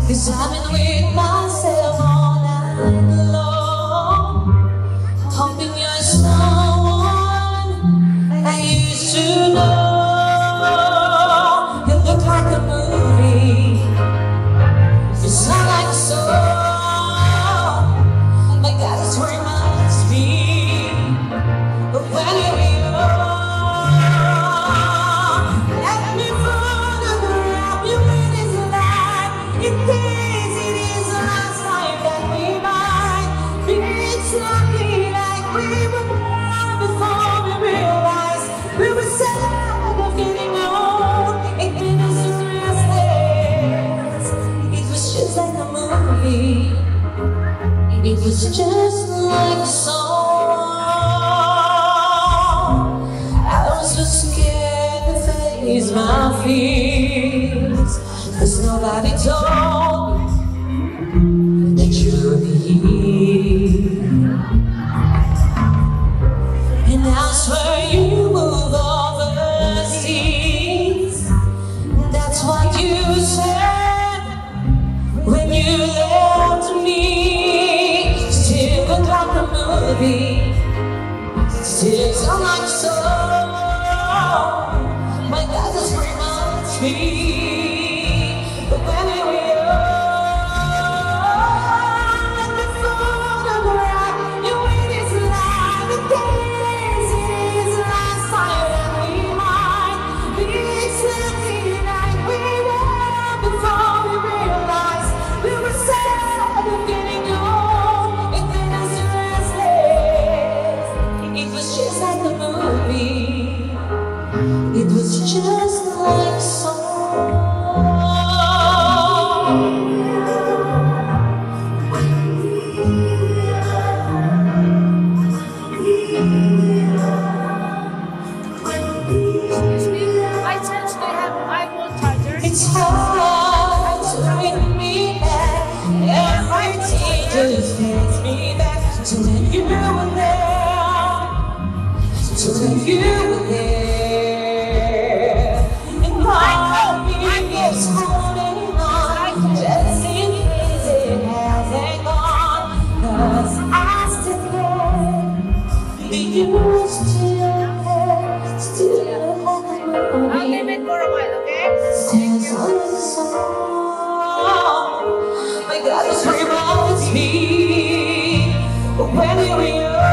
'Cause I've been with myself all night long, hoping you're someone I used to know. You look like a movie, you sound like a song. My God, it's where it must be. But when you're young, let me photograph you in this life. In case it is the last time that we might be exactly like we were born before we realized we were sad of getting old. It made us restless. It was just like a movie. It was just like a song. I was so scared to face my fears, 'cause nobody told me that you'd be here. And I swear you move overseas. That's what you said when you left me. Still look like a movie, still sound like a song. My God, that's where it must be. But when we were young, let me photograph you in this life. In case it is the last time that we might be exactly like we were before we realized we were sad of getting old. It made us restless. It was just like a movie. It was just like a song. I sense they have iPhone chargers. It's hard to bring me back. Everything just takes me back to when you were there. To when you were there. And part of me is holding on, just in case it hasn't gone. 'Cause I still care. Do you still have a I'll leave movie? it for a while, okay? Says on the song, my God, this reminds me of when we were young.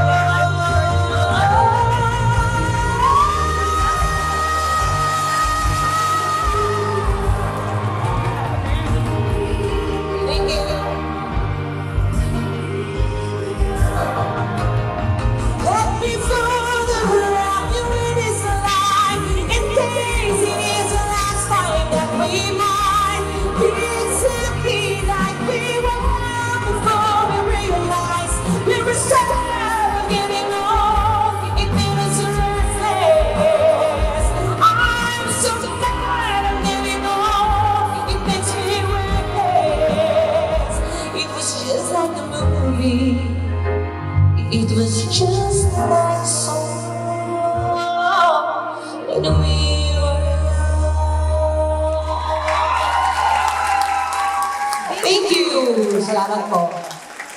Thank you. Let me photograph you in this life. In case it is the last time that we might be exactly like we were before we realized we were sad of getting old. It made us restless. I'm so Salamat po.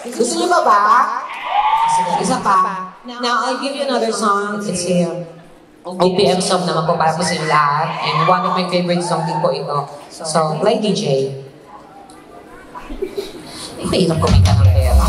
Gusto niyo ba? Sige, isa pa. Now, I'll give you another song. It's a OPM song naman po para po sa inyo lahat. And one of my favorite song din po ito. So, play DJ. Mahirap kumita ng pera.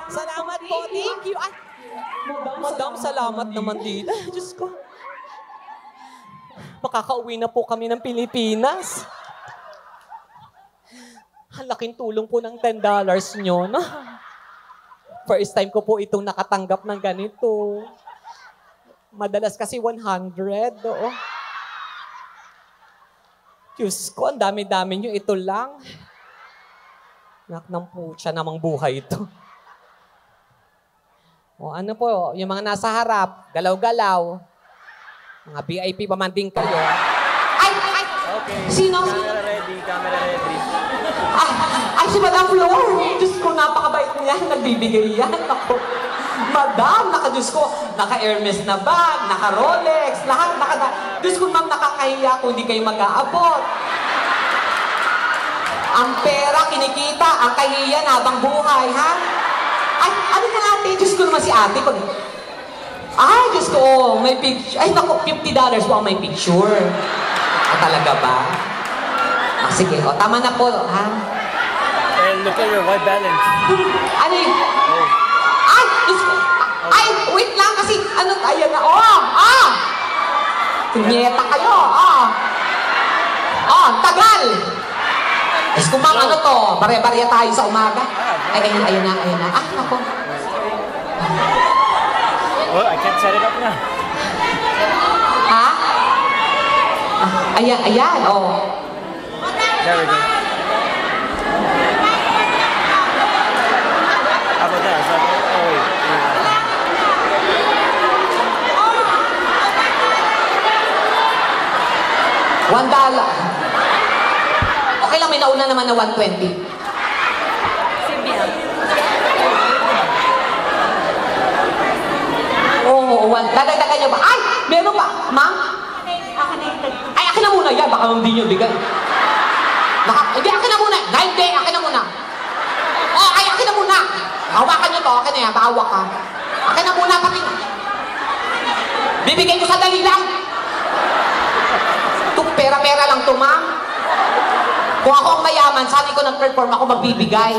Salamat po. Thank you. Ay, Madam, salamat naman dito. Diyos ko. Makakauwi na po kami ng Pilipinas. Ang laking tulong po ng $10 nyo, no? First time ko po itong nakatanggap ng ganito. Madalas kasi 100, oo. Diyos ko, ang dami-dami nyo. Ito lang. Nak ng putya namang buhay ito. O ano po, yung mga nasa harap, galaw-galaw. Mga VIP pa man din kayo. Ay! Okay. Sino? Camera ready, camera ready. Ay, si Madam Flor. Diyos ko, napakabait niya. Nagbibigay yan. Ako. Madam, Diyos ko, naka-Hermes na bag, naka-Rolex, lahat, Diyos ko, ma'am, nakakahiya kung hindi kayo mag-aabot. Ang pera, kinikita, ang kahiyan habang buhay, ha? Ay, ano na ate? Diyos ko naman si ate. Ay, Diyos ko, may picture. Ay, naku, $50 po ang may picture. Talaga ba? Sige, tama na po, ha? And look at your white balance. Ano yun? Ay! Ay! Wait lang kasi, ayan na, Tunyeta kayo, tagal! Diyos ko, ma'am, ano to? Bare-barya tayo sa umaga. Ay, ayun na. Ako. Well, I can't set it up now. Ha? Ayan, There we go. How about that? Is that right? Oh, wait. $1. Okay lang, may nauna naman na 120. Oo, dadagdagan niyo ba? Ay! Meron pa! Ma'am? Ay, akin na muna yan. Baka hindi niyo bigay. Hindi, akin na muna. Hindi, akin na muna. Ay, akin na muna. Hawakan niyo to. Akin na yan. Bahawak ka. Akin na muna. Bibigay ko sa dali lang. Pera-pera lang to, ma'am. Kung ako ang mayaman, saan ko nag-perform ako magbibigay.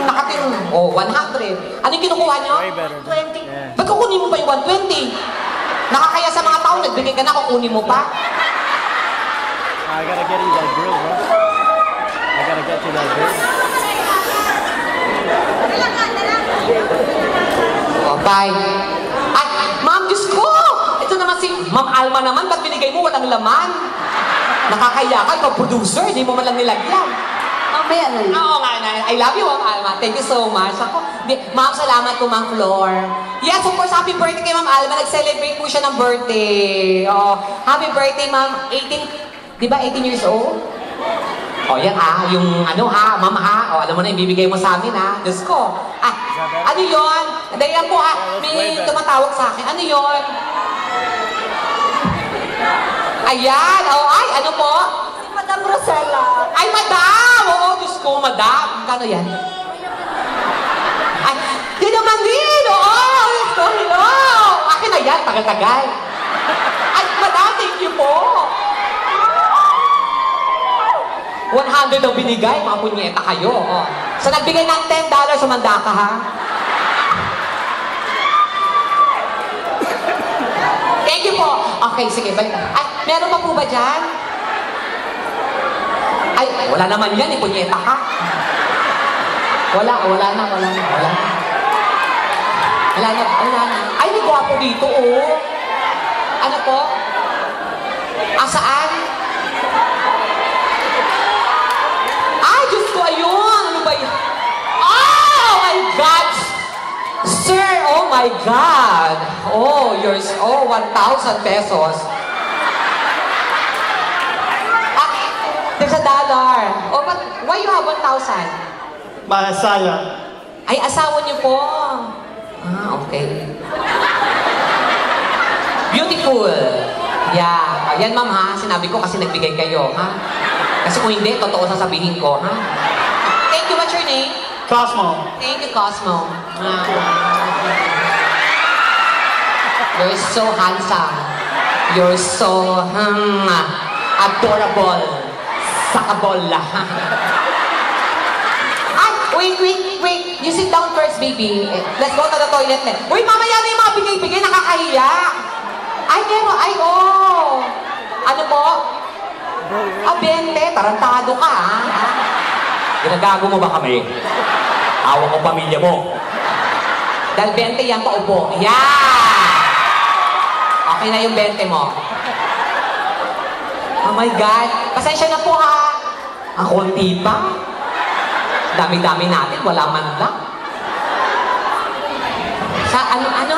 Nakatin, 100. Ano yung kinukuha nyo? 20. Ba't kukunin mo pa yung 120? Nakakaya sa mga tao, nagbigay ka na, kukunin mo pa. I gotta get you that grill, bro. I gotta get you that grill. Bye. Ay, ma'am, Diyos ko! Ito naman si Ma'am Alma naman, ba't binigay mo walang laman? Nakakaya ka, producer, hindi mo man lang nilagyan. Mamaya na yun. Oo nga, I love you, Ma'am Alma. Thank you so much. Ma'am, salamat po, Ma'am Flor. Yes, of course, happy birthday kay Ma'am Alma. Nag-celebrate po siya ng birthday. Happy birthday, Ma'am. 18, di ba 18 years old? Yan yung Ma'am alam mo na, ibibigay mo sa amin Diyos ko. Ano yun? Dayan po may tumatawag sa akin. Ano yun? Ayan, ay, ano po? Si Madam Rosella. Ay, madam! Oo, Diyos ko, madam. Kano yan? Ay, di naman din! Oo, Diyos ko, hello! Akin na yan, tagal-tagal. Ay, madam, thank you po. 100 daw binigay, mga punyeta kayo. So, nagbigay ng $10, sumanda ka, ha? Thank you po. Okay, sige, balik. Ay, meron pa po ba dyan? Ay, wala naman yan, punyeta ka. Wala na. Ay, may gwapo dito, Ano po? Saan? Ay, Diyos ko, ayun! Ano ba yun? Oh my God! Sir, oh my God! Yours, 1,000 pesos. There's $1. But why you have 1,000? Mahasaya. Ay, asawa niyo po. Okay. Beautiful. Yeah. Yan, ma'am, ha? Sinabi ko kasi nagbigay kayo, ha? Kasi kung hindi, totoo sasabihin ko, ha? Thank you. What's your name? Cosmo. Thank you, Cosmo. You're so handsome. You're so, adorable. Sakabol. Wait. You sit down first, baby. Let's go to the toilet. Uy, mamaya na yung mga bigay-bigay. Nakakahiya. Ay, meron. Ay, Ano po? 20. Tarantado ka, ha? Ginagago mo ba kami? Awa ko pamilya mo. Dahil 20 yan pa upo. Yeah! Okay na yung 20 mo. Oh my God. Pasensya na po, ha? Ang konti pa. Dami-dami natin. Wala man lang. Sa ano?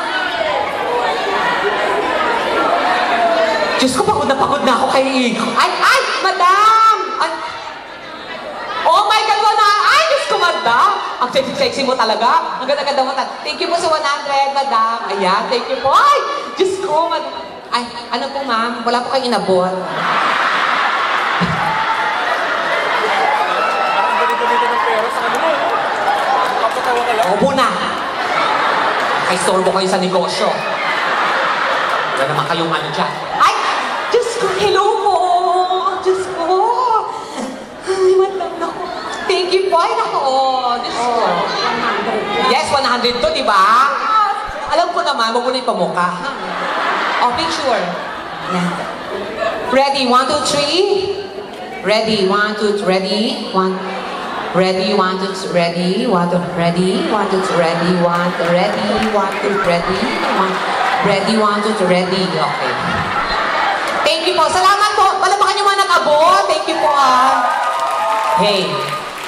Diyos ko, pagod na ako kay Iko. Ay, madam! Oh my Ang sexy mo talaga. Ang ganda-ganda mo. Thank you po sa 100, madam. Ayan, thank you po. Ay, Diyos ko. Ay, ano po ma'am? Wala po kayong inabot. Parang ganito-dito ng pera sa kanila. Kapatawa ka lang. Opo na. Ay, sorbo kayo sa negosyo. Wala naman kayong ano dyan. Ay! Diyos ko, hello po! Diyos ko! Ay, madam na ko. Thank you po. Ay, nako. Diyos ko. Yes, 100 to, di ba? Alam ko naman, wag mo na ipamukha. Oh, picture. Ready, 1, 2, 3. Ready, 1, 2, ready. 1, ready, 1, 2, ready. 1, 2, ready. 1, 2, ready. 1, 2, ready. 1, 2, ready. 1, ready, 1, 2, ready. Okay. Thank you po. Salamat po. Palapakan niyo mga nag-abot. Thank you po, Hey,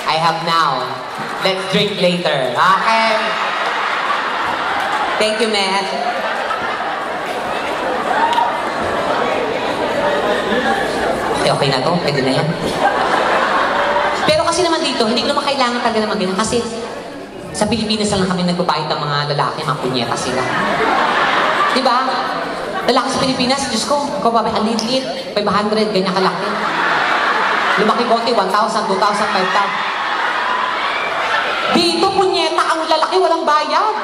I have now. Let's drink later. Okay? Thank you, man. Okay na to. Pwede na yan. Pero kasi naman dito, hindi ko naman kailangan talaga na mag-ganyan. Kasi sa Pilipinas lang kami nagbabayad ng mga lalaki, mga punyeta sila. Diba? Lalaki sa Pilipinas, Diyos ko, ikaw ba, ang liit-liit, 500, ganyan kalaki. Lumaki konti, 1,000, 2,000, 5,000. Dito, punyeta, ang lalaki walang bayad.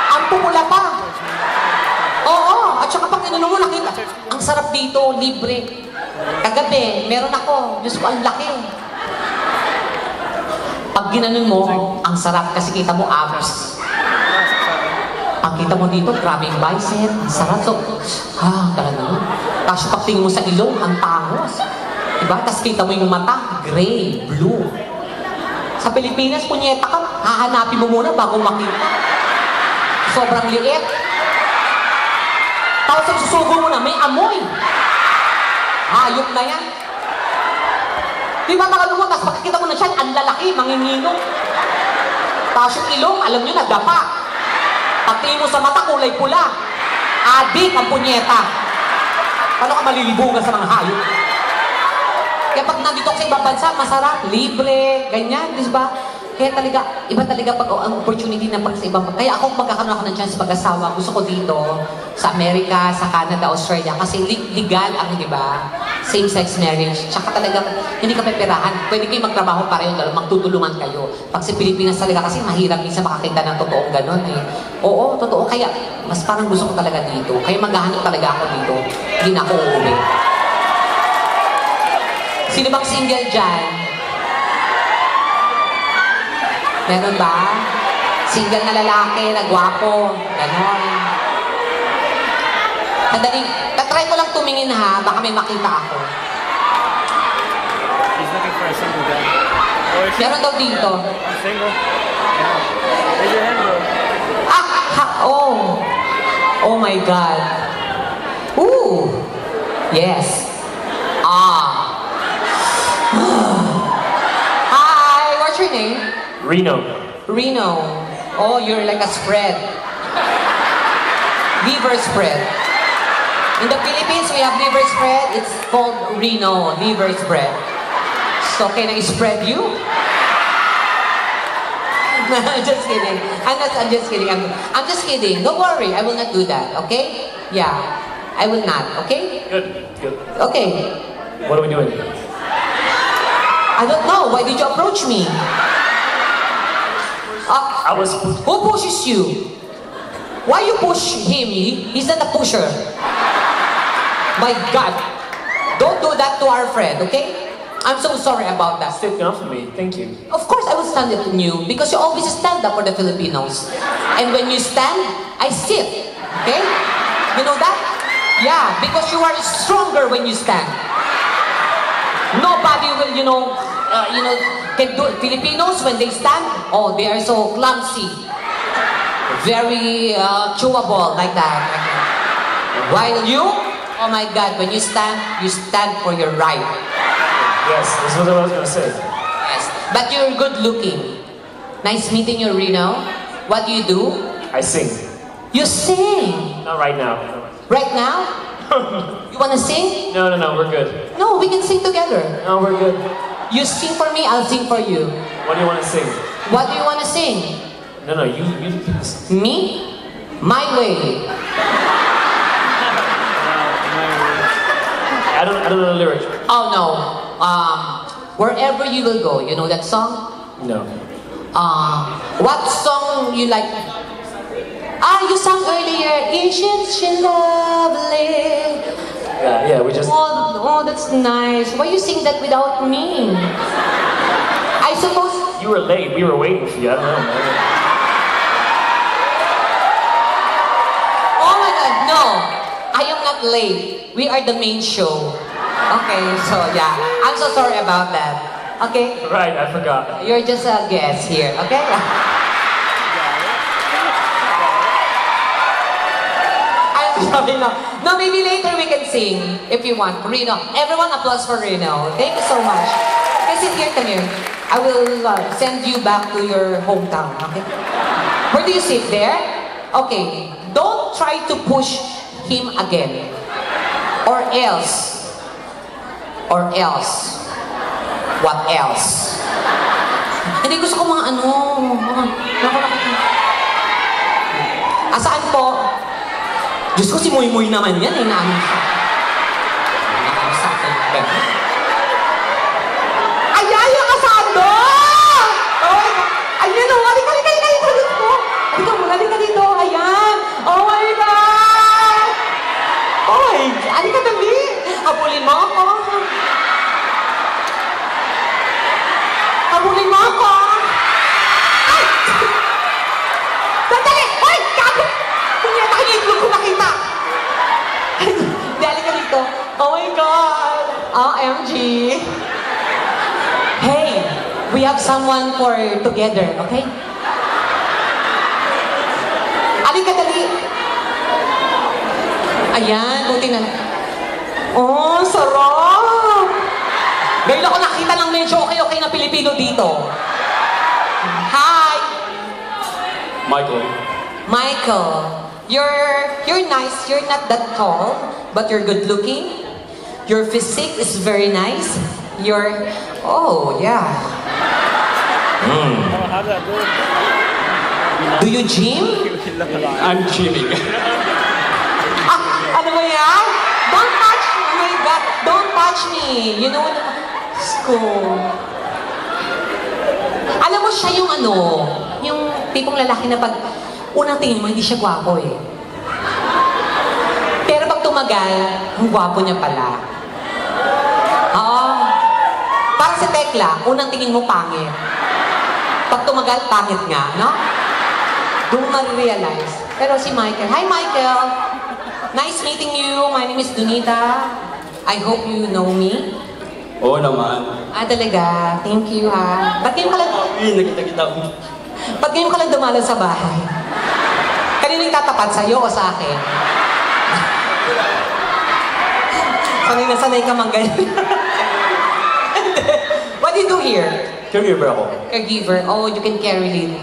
Ang pumula pa. Oo, at saka pag inano mo, nakita, ang sarap dito, libre. Kagabi, meron ako, Diyos ko, ang laki. Pag ginanon mo, ang sarap kasi kita mo abs. Pag kita mo dito, grabe yung bicep, ang sarap. So, talaga. Tapos pag tingin mo sa ilong, ang tangos. Diba? Tapos kita mo yung mata, gray, blue. Sa Pilipinas, punyeta ka, hahanapin mo muna bago makita. Sobrang liit. Tapos ang susubo mo na, may amoy. Hayop na yan. Diba talaga mo, tapos makikita mo na siya, ang lalaki, manginginom. Tapos yung ilong, alam nyo, nagdapa. Pagtingin mo sa mata, kulay pula. Adik ang punyeta. Paano ka malilibugan sa mga hayop? Kaya pag nandito ka sa ibang bansa, masarap, libre, ganyan, di ba? Kaya talaga, iba talaga pag ang opportunity na pag sa ibang bansa. Kaya ako magkakaroon ako ng chance pag-asawa, gusto ko dito, sa Amerika, sa Canada, Australia, kasi legal ang, di ba? Same-sex marriage. Tsaka talaga, hindi ka peperahan. Pwede kayo magtrabaho para yung magtutulungan kayo. Pag sa Pilipinas talaga, kasi mahirap minsan makakita ng totoong ganon eh. Oo, totoo. Kaya, mas parang gusto ko talaga dito. Kaya maghahanap talaga ako dito. Hindi na ako uuwi. Sino bang single dyan? Meron ba? Single na lalaki, na gwapo, ganon. Sandali, tatry ko lang tumingin ha, baka may makita ako. He's looking for a single guy. Or is she? Meron daw dito. I'm single. Yeah. Raise your hand, bro. Oh. Oh my God. Ooh. Yes. Hi, what's your name? Reno. Reno. Oh, you're like a spread. Liver spread. In the Philippines, we have liver spread. It's called Reno, liver spread. So, can I spread you? Just kidding. I'm just kidding. I'm just kidding. Don't worry. I will not do that. Okay? Yeah. I will not. Okay? Good. Good. Okay. What are we doing? I don't know. Why did you approach me? I was... Who pushes you? Why you push him? He's not a pusher. My God. Don't do that to our friend, okay? I'm so sorry about that. Sit down for me. Thank you. Of course, I will stand up to you because you always stand up for the Filipinos. And when you stand, I sit. Okay? You know that? Yeah, because you are stronger when you stand. Nobody will, can do it. Filipinos, when they stand, oh, they are so clumsy. Very chewable, like that. While you, oh my God, when you stand for your right. Yes, this is what I was going to say. Yes, but you're good looking. Nice meeting you, Reno. What do you do? I sing. You sing. Not right now. Right now? You wanna sing? No, we're good. No, we can sing together. No, we're good. You sing for me, I'll sing for you. What do you want to sing? What do you want to sing? No, you Me? My way. I don't know the lyrics. Oh no. Wherever you will go. You know that song? No. What song you like? You sang earlier. Isn't she lovely? Yeah, we just. Oh, that's nice. Why you sing that without me? I suppose. You were late. We were waiting for you. I don't know, man. Oh my God, no. I am not late. We are the main show. Okay, so yeah. I'm so sorry about that. Okay? Right, I forgot. You're just a guest here, okay? I'm sorry, no. No, maybe later we can sing if you want. Reno. Everyone applause for Reno. Thank you so much. Okay, sit here, come here. I will send you back to your hometown, okay? Where do you sit? There? Okay. Don't try to push him again. Or else. Or else. What else? Hindi gusto ko mga Asaan po? Diyos ko si Muy Muy naman yan. Inaano siya. Nakakasakin ka. Ayan yung asado! Oh, ayan o. Halika dito. Halika dito. Ayan. Oh my God! Oh my God. Halika dali. Habulin mo ako. Habulin mo ako! Ay! Sandali! Hoy! Gabi! Punyeta kayo yung itlog ko nakita! Dali ka dito. Oh my God! OMG! Hey! We have someone for together, okay? Alika dali! Ayan, buti na. Oh, sarap! Ngayon ako nakita ng medyo okay na Pilipino dito. Hi! Michael, you're nice. You're not that tall, but you're good looking. Your physique is very nice. Oh yeah. How's that go? Do you gym? I'm gymming. Ano ba yan? Don't touch me. Oh my God, don't touch me. You know what? School. Alam mo siya yung yung tipong lalaki na pag unang tingin mo, hindi siya gwapo eh. Pero pag tumagal, ang gwapo niya pala. Oo. Parang si Tekla, unang tingin mo pangit. Pag tumagal, pangit nga, no? Doon mo ma-realize. Pero si Michael, hi Michael! Nice meeting you. My name is Donita. I hope you know me. Oo naman. Talaga. Thank you, ha. Ba't ngayon ka lang... Nakita-kita ko. Ba't ngayon ka lang dumalo sa bahay? Kanino yung tatapat? Sa'yo o sa akin? Sanay ka mang ganyan. What do you do here? Caregiver ako. Caregiver. Oh, you can carry it.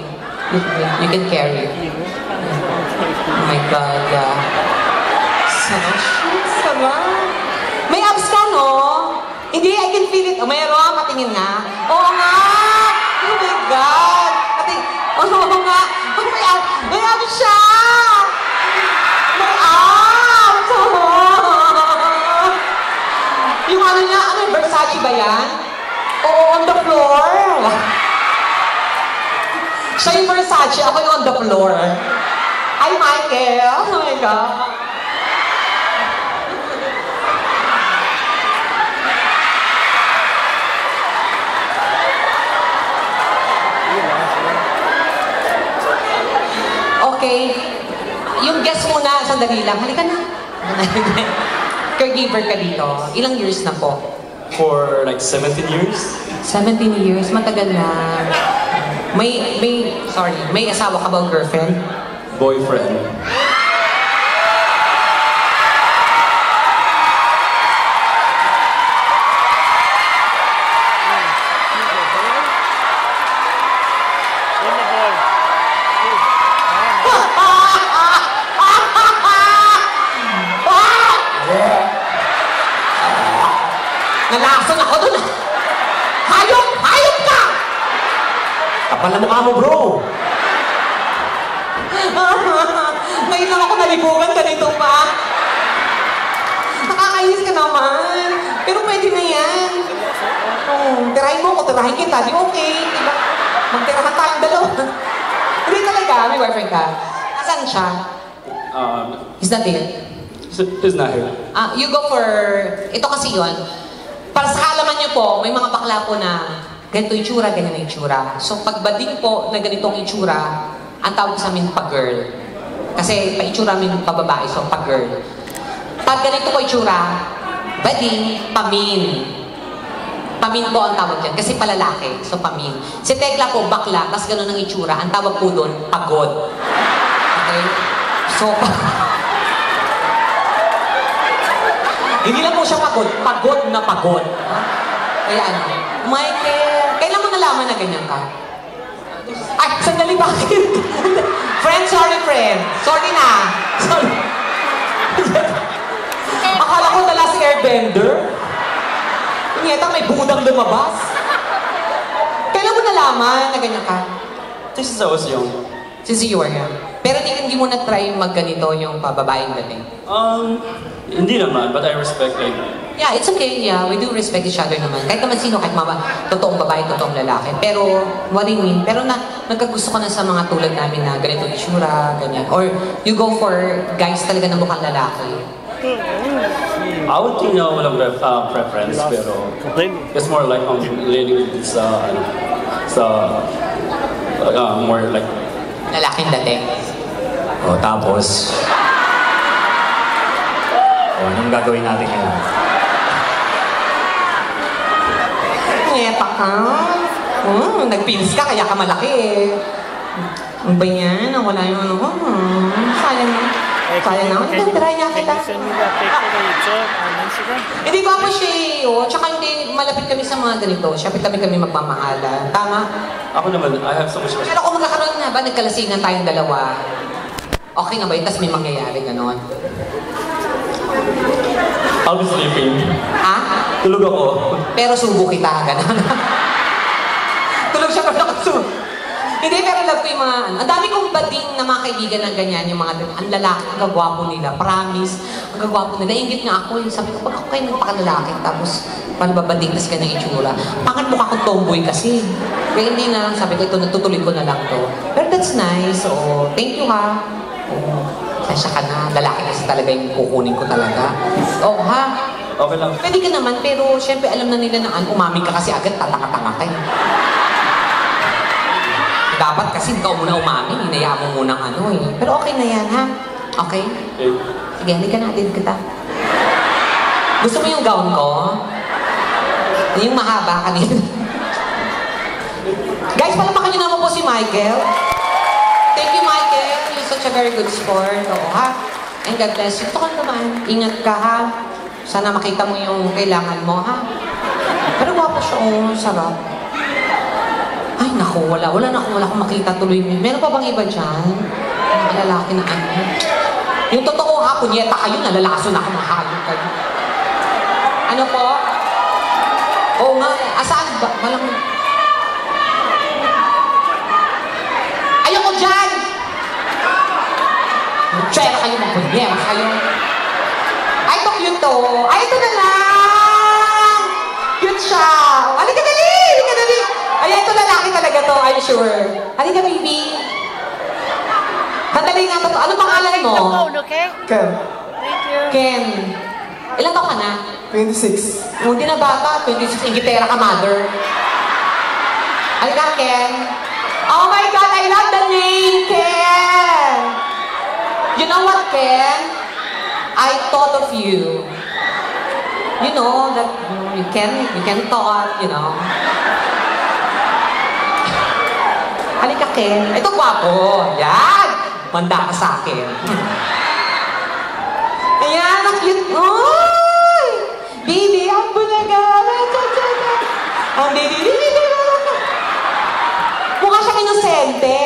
You can carry it. Oh my God. Sama. May abs ka, no? Hindi, I can feel it. Oh, mayroon. Patingin nga. Oo nga. Oh my God. Oo nga. Oh, may abs siya. May abs. Yung niya, Versace ba yan? Oo, on the floor. Siya yung Versace, ako yung on the floor. Hi, Michael. Oh my God. Okay. Yung guest muna, sandali lang. Halika na. Caregiver ka dito. Ilang years na po? For like 17 years. 17 years? Matagal na. May asawa ka ba o girlfriend? Boyfriend. Nalason ako dun. Hayop! Hayop ka! Kapal na mukha mo, bro. Ngayon lang ako nalibugan ganito pa. Nakakainis ka naman. Pero pwede na yan. Tirahin mo ako, tirahin kita. Di okay. Diba? Magtirahan tayong dalawa. Hindi talaga. May boyfriend ka. Asan siya? He's not there. He's not here. You go for... Ito kasi yun. Para sa kaalaman niyo po, may mga bakla po na ganito itsura, ganyan ang itsura. So pagbading po na ganitong itsura, ang tawag sa amin pa-girl. Kasi pa-itsura amin pa-babae, so pa-girl. Pag ganito po itsura, bading, pamin. Pamin po ang tawag dyan, kasi palalaki, so pamin. Si Tekla po, bakla, tas ganun ang itsura, ang tawag po doon, pagod. Okay? So, hindi lang po siya pagod, pagod na pagod. Kaya ano, Michael, kailan mo nalaman na ganyan ka? Ay, sandali, bakit? Friend, sorry friend. Sorry na. Sorry. Akala ko dala si airbender. Niyeta, may budang lumabas. Kailan mo nalaman na ganyan ka? Since I was young. Since you were young. Pero hindi mo na-try magganito yung pababaeng dating? Hindi naman, but I respect like... Yeah, it's okay. Yeah, we do respect each other naman. Kahit naman sino, kahit totoong babae, totoong lalaki. Pero, what do you mean? Pero nagkagusto ko na sa mga tulad namin na ganito itsura, ganyan. Or you go for guys talaga na mukhang lalaki. I would think na walang preference, pero... It's more like leaning more like... Lalaking dating. O, tapos... O, anong gagawin natin ngayon? Ngeta ka. Nagpins ka, kaya ka malaki eh. Ano ba yan? Wala yung ano ko. Sayang na. Sayang na. Ito, try niya kita. Can you send me that picture that you took on Instagram? Hindi ko ako siya eh. Tsaka hindi, malapit kami sa mga ganito. Siyempre kami magmamahala. Tama? Ako naman, I have so much respect. Pero kung magkakaroon nga ba, nagkalasingan tayong dalawa, okay na ba yun? Tapos may mangyayari ganon. I'll be sleeping. Ha? Tulog ako. Pero subo kita, ganon. Tulog siya pero nakasubo. Hindi, pero love ko yung mga, ang dami kong bading na mga kaibigan ng ganyan, yung mga, ang lalaki, ang gagwapo nila, promise, ang gagwapo nila, ingit nga ako, sabi ko, pag ako kayo nagpakalalaki, tapos, panbabading, tas ka ng itsura, pangat mukha akong tomboy kasi. Kaya hindi na lang, sabi ko, ito, natutuloy ko na lang to. Pero that's nice, so, thank you ha. Sasya ka na, lalaki kasi talaga yung kukunin ko talaga. Oh, ha? Okay lang. Pwede ka naman, pero syempre alam na nila na umami ka kasi agad, tataka-tanga ka. Dapat kasi ikaw muna umami, hinayaan mo munang ano eh. Pero okay na yan, ha? Okay? Okay. Sige, halika natin kita. Gusto mo yung gown ko? Yung mahaba kanina. Guys, palamakan niyo naman po si Michael. Thank you, Michael. You're such a very good sport. Oo, ha? And God bless you. Ito ka naman. Ingat ka, ha? Sana makita mo yung kailangan mo, ha? Pero gwapo siya, oh. Sarap. Ay, naku, wala akong makita tuloy. Meron pa bang iba dyan? Mga lalaki na ano? Yung totoo ha, punyeta kayo, nalalaso na ako, mahayop kayo. Ano po? Oo nga, asaan ba? Walang... Ayoko dyan! Tsera kayo, magpunyera kayo. Ay, ito cute to. Ay, ito na lang! Cute siya! Halika dali! Halika dali! Ay, ito lalaki talaga to, I'm sure. Halika, baby. Sandali nga to. Ano pangalan mo? Okay? Ken, Thank you. Ken. Ilan taon ka na? 26. Hindi na bata. 26. Ingitera ka, mother. Halika, Ken. Oh my God, I love the name, Ken. You know what, Ken? I thought of you. You know, that you can talk, you know. Halika, Ken. Ito, gwapo. Yan. Manda ka sa akin. Ayan, ang cute. Oy! Baby, ang bulaga. Ang baby. Mukha siyang inosente.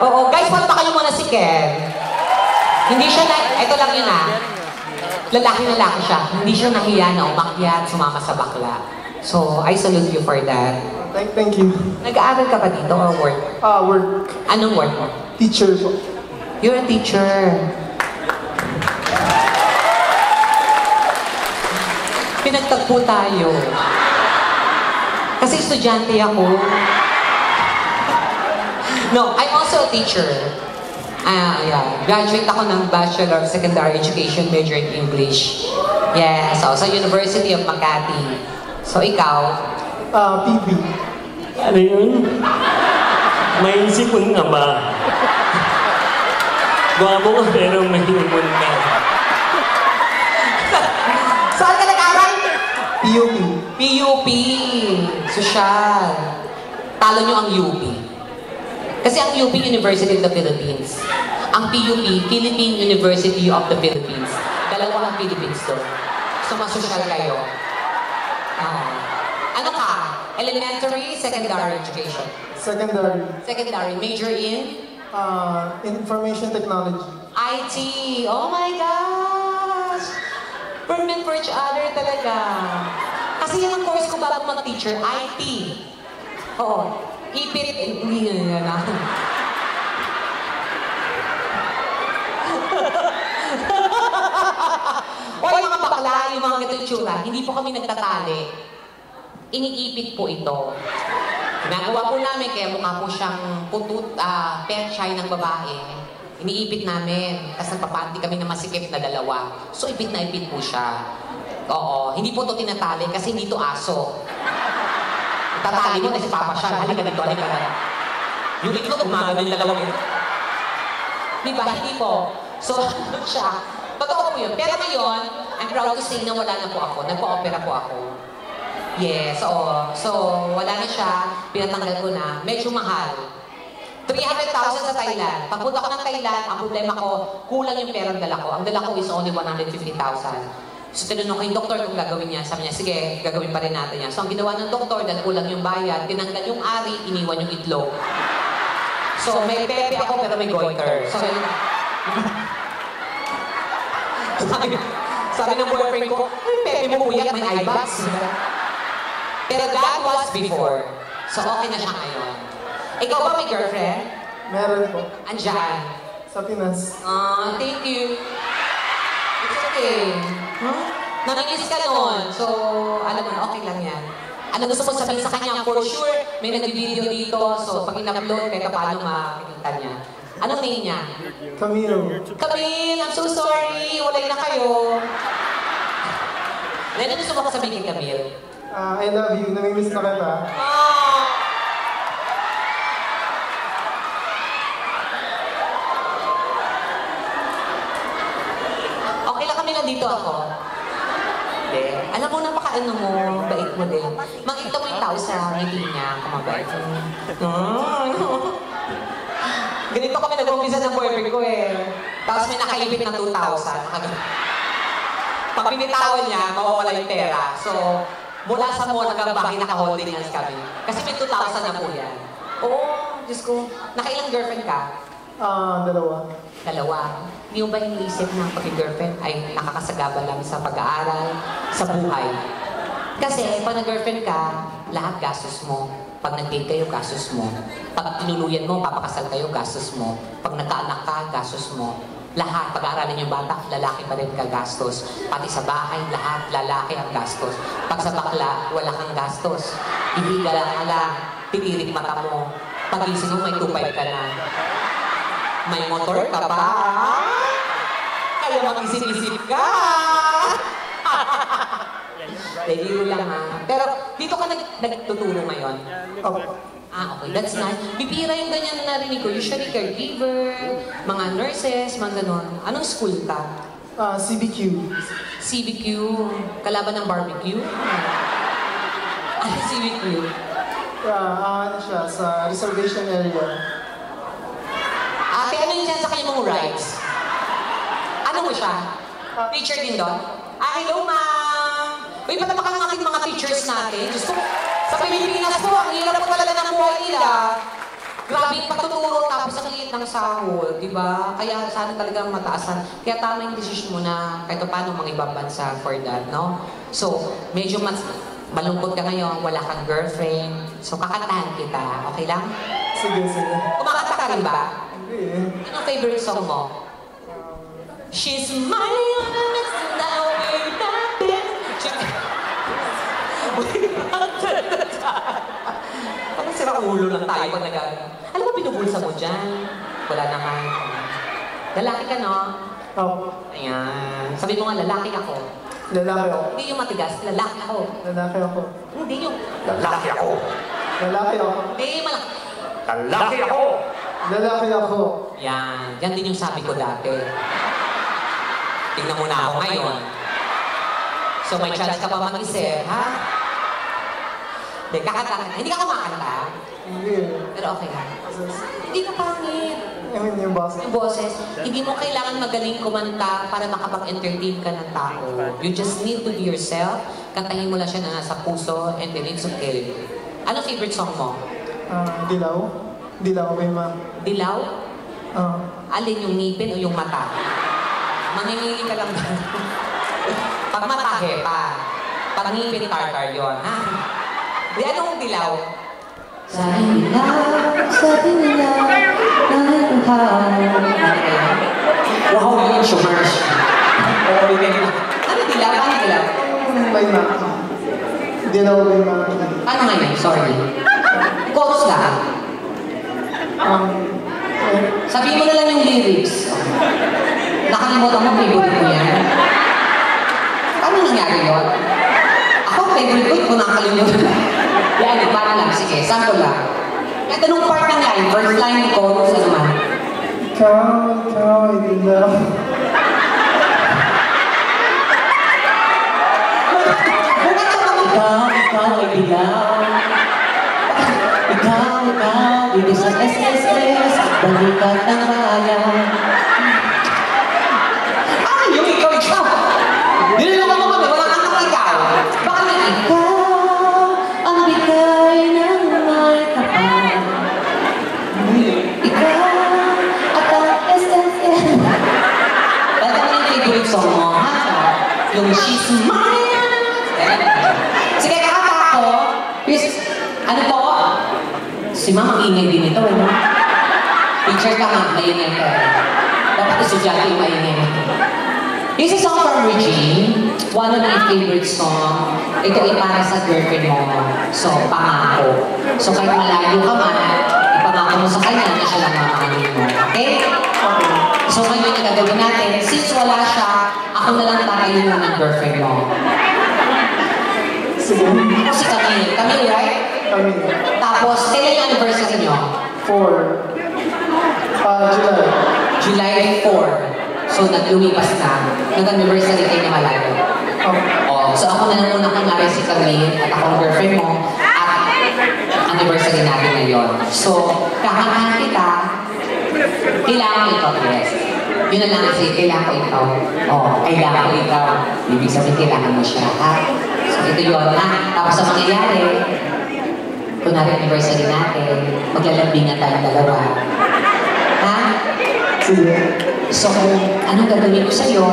Oo, guys, palamakan niyo muna si Ken. Hindi siya na... Ito lang yun ah. Lalaki-lalaki siya. Hindi siya nahiya na umakyat, sumama sa bakla. So, I salute you for that. Thank you. Nag-aaral ka pa dito or work? Work. Anong work mo? Teacher po. You're a teacher. Pinagtagpo tayo. Kasi estudyante ako. No, I'm also a teacher. Yeah. Graduate ako ng Bachelor of Secondary Education, major in English. Yeah, so sa University of Makati. So ikaw? PB. Ano yun? May sipon nga ba? Gwapo ka pero may humon ka. Saan ka nag-aral? PUP. PUP. Sosyal. Talo nyo ang UP. Kasi ang UP, University of the Philippines. Ang PUP, Philippine University of the Philippines. Dalawa ang Philippines doon. So, masosyal kayo. Ano ka? Elementary, secondary education? Secondary. Secondary. Major in? Information technology. IT. Oh my gosh! We're meant for each other talaga. Kasi yan ang course ko bago mag-teacher, IT. Oo. Ipirit, hindi yun na. O yung mga bakla, yung mga ganitong tsura, hindi po kami nagtatali. Iniipit po ito. Ginagawa po namin, kaya mukha po siyang petchay ng babae. Iniipit namin, tapos nagpapanti kami na masikip na dalawa. So, ipit na ipit po siya. Oo, hindi po ito tinatali kasi hindi ito aso. Tatali mo na si Papa siya, halika dito, halika na. Yung itlog, gumagano yung dalawang ito. Diba? Hindi po. So, siya. Totoo po yun. Pero ngayon, I'm proud to say na wala na po ako. Nagpa-opera po ako. Yes, oo. So, wala na siya. Pinatanggal ko na. Medyo mahal. 300,000 sa Thailand. Pagpunta ko ng Thailand, ang problema ko, kulang yung perang dala ko. Ang dala ko is only 150,000. So, tinanong ko yung doktor kung gagawin niya. Sabi niya, sige, gagawin pa rin natin yan. So, ang ginawa ng doktor, dahil kulang yung bayad, tinanggal yung ari, iniwan yung itlog. So, may pepe ako, pero may goiter. So, sabi ng boyfriend ko, ay, pepe mo kuya, may eye bags. Pero that was before. So, okay na siya ngayon. Ikaw ba may girlfriend? Meron po. Andyan. Sa Pinas. Thank you. It's okay. Nanginis ka nun. So, alam mo na, okay lang yan. Ano gusto mo sabihin sa kanya? For sure, may nag-video dito. So, pag in-upload, kahit paano makikita niya. Anong name niya? Camille. Camille, I'm so sorry. Walay na kayo. Ano gusto mo sabihin kay Camille? I love you. Namimiss na kita. Okay lang kami, nandito ako. Hindi. Alam mo, napaka-ano mo, bait mo din. Makita mo yung tao sa ngiti niya, kumabait. Ganito kami nag-umpisa ng boyfriend ko eh. Tapos may nakaibit na 2,000. Pag pinitawan niya, mawawala yung pera. So, mula sa mall hanggang bahay, naka-holding hands kami. Kasi may 2,000 na po yan. Oo, Diyos ko. Nakailang girlfriend ka? Dalawa. Dalawa. Hindi mo ba iniisip na pag-girlfriend ay nakakasagaba lang sa pag-aaral, sa buhay? Kasi pag nag-girlfriend ka, lahat gastos mo. Pag nag-date kayo, gastos mo. Pag tinuluyan mo, papakasal kayo, gastos mo. Pag nagkaanak ka, gastos mo. Lahat, pag-aaralin yung bata, lalaki pa rin kagastos. Pati sa bahay, lahat, lalaki ang gastos. Pag sa bakla, wala kang gastos. Hihiga lang, titirik mata mo. Pag-isip mo, may 2.5 ka na. May motor ka pa. Kaya mag-isip-isip ka. Dahil lang ha. Pero dito ka nagtutulong ngayon? Okay, that's nice. Bibira yung ganyan na narinig ko. Usually caregiver, mga nurses, mga ganon. Anong school ka? CBQ. CBQ. Kalaban ng barbecue? Ano CBQ? Ano siya, sa reservation area. Ate, ano yun dyan sa kanyang rights? Ano mo siya? Teacher din doon? Hello ma'am! Uy, patapak ang ating mga teachers natin. Diyos ko, sa Pilipinas po, ang hirap po talaga ng buhay nila. Grabe yung pagtuturo tapos ang liit ng sahod, di ba? Kaya sana talagang mataasan. Kaya tama yung decision mo na kahit paano mga ibang bansa for that, no? So, medyo mas Malungkot ka ngayon, wala kang girlfriend. So, kakantahan kita. Okay lang? Sige, sige. Kumakanta ka rin ba? Hindi eh. Anong favorite song mo? She's my honest now way back then. Parang sira ulo lang tayo pag Alam mo, pinubulsa mo dyan. Wala naman. Lalaki ka, no? Oh, Ayan. Sabi mo nga, lalaki ako. lalaki ako. Hindi yung matigas, lalaki ako. Lalaki ako. Hindi yung... Lalaki ako! Lalaki ako. Hindi, malaki. Lalaki ako! Lalaki ako. Yan. Yan din yung sabi ko dati. Tingnan mo na ako ngayon. So may chance ka pa mag-isip, ha? Hindi, kakanta ka. Hindi ka kumakanta. Hindi eh. Pero okay lang. Hindi ka pangit. I mean, yung boss. Yung boses, hindi mo kailangan magaling kumanta para makapag-entertain ka ng tao. You just need to be yourself. Kantahin mo lang siya na nasa puso and then it's okay. Anong favorite song mo? Dilaw. Dilaw, may ma. Dilaw? Ah, Alin yung ngipin o yung mata? Mamimili ka lang ba? Pag matahe pa. Pag ngipin, tartar yun, ha? Di anong dilaw? Sa dilaw, kahit ang wow, yun, Shumers. Ano dilaw? Ano dilaw? may ma. Dilaw, may ma. Ano nga yun? Sorry. Chorus lang. Sabihin mo na lang yung lyrics. Nakalimutan mo, favorite mo yan. Paano nangyari yun? Ako, favorite ko, kung nakalimutan. Yan, para lang. Sige, sample lang. Ito nung part ng line, first line ni chorus, ano man? Ikaw, ay dilaw. Ikaw ay dilaw. Ikaw, dito sa SSS, balikat ng bayan. Ay, yung ikaw. Nililoko mo kami, wala kang ikaw. Baka na ikaw, ang bigay ng may kapal. Ikaw, at ang SSS. Dahil ka yung favorite song mo, ha? Yung She's Mine. Sige, kakanta ako. Ano po? Si Mama ingay din ito, ano? Teacher ka nga, maingay ka. Dapat estudyante yung maingay. This is song from Regine, one of my favorite song. Ito ay para sa girlfriend mo. So, pangako. So, kahit malayo ka man, ipangako mo sa kanya na siya lang mamahalin mo. Okay? So, ngayon yung gagawin natin, since wala siya, ako na lang tatayo mo ng girlfriend mo. Sige. Ako si Camille. Camille, right? Kami. Tapos, kailan yung anniversary nyo? 4. July. July 4. So, naglumipas na. Nag-anniversary kayo na malayo. Oh, so ako na lang muna kunwari si Camille at ako ang girlfriend mo at anniversary natin ngayon. So, kakantahan kita, kailangan ko ikaw, yes. Yun na lang kasi, kailangan ko ikaw. Oh, kailangan ko ikaw. Ibig sabihin, kailangan mo siya, ha? So, ito yun, ha? Tapos sa mangyayari, kunwari anniversary natin, maglalambingan tayong dalawa. Ha? Sige. So, kung anong gagawin ko sa'yo,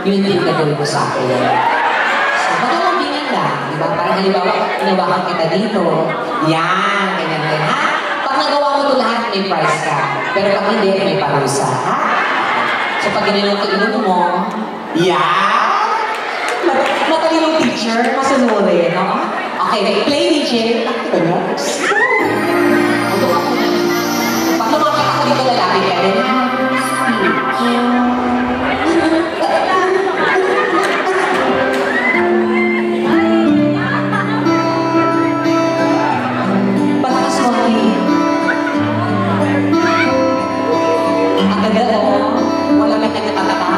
yun din gagawin ko sa akin. So, maglalambingan lang, di ba? Parang halimbawa, inawakan kita dito. Yan, ganyan din, ha? Pag nagawa mo ito lahat, may prize ka. Pero pag hindi, may parusa, ha? So, pag ginanong ko inuno mo, yan! Matalinong teacher, masunurin, no? Okay, play DJ. Ito na. Pag lumakit ako dito, lalaki ka rin. Palakas mo, Ate. Ang ganda, oh. Wala may nagtatata.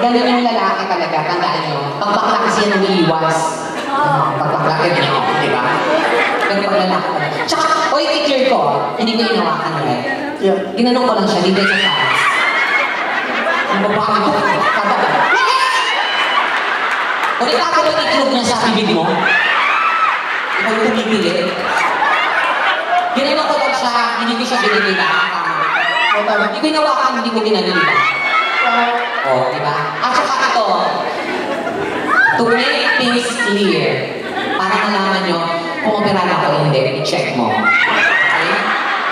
Ganun yung lalaki talaga, tandaan nyo. Pag bakla kasi yan umiiwas. Pag bakla ka din, di ba? Ganun pag lalaki. Tsaka, oy, teacher ko, hindi ko hinawakan ulit. Ginanong ko lang siya, dito sa taas. Ang babae ko, kababa. Kung itatawag itlog niya sa bibig mo, ikaw yung tumipili. Ginanong ko lang siya, hindi ko siya binilita. Hindi ko hinawakan, hindi ko ginanilita. Oh, di ba? At saka ito, to make things clear, para malaman nyo kung operado ako o hindi, i-check mo. Okay?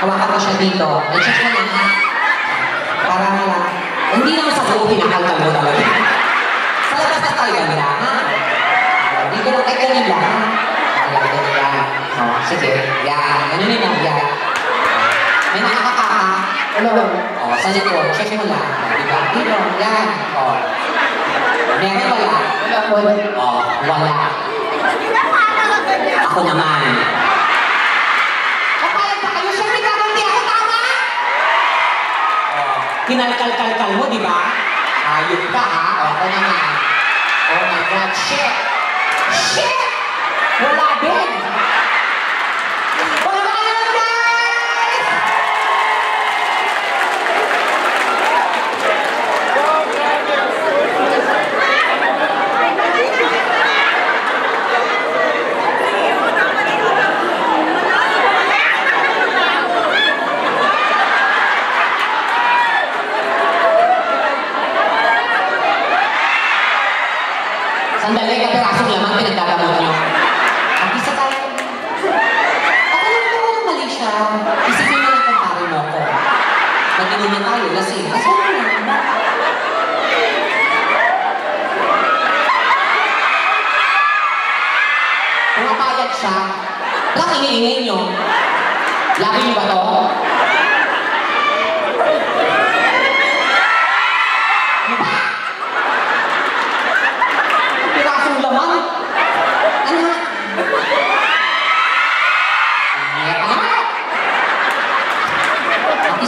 Hawakan mo siya dito. I-check mo lang, ha? Para malaman. Hindi naman sa buo pinakalkal mo talaga. Sa labas na talaga nila, ha? Dito lang, kahit ganyan lang, ha? Ayan, ganyan lang. Oh, sige, yan. Ganun yun, yan. May nakakaka. Oh, sa likod, check mo lang. Diba? Dito, yan. Oh. Meron wala? Oh, wala. Ako naman. Kapayag pa kayo, syempre kaganti ako, tama? Oh, kinalkal-kalkal mo, di ba? Ayun ka, ha? Oh, ako naman. Oh my God, shit! Shit! Wala din! Sandali, kapirasong laman, pinagdadamot nyo. Mag-isa tayo. Ako lang po, mali siya. Isipin mo lang kung pare mo ko. Mag-inuman tayo, lasing. Kasi ano na? Kung mapayag siya, bakit iniingay nyo? Labi nyo ba to?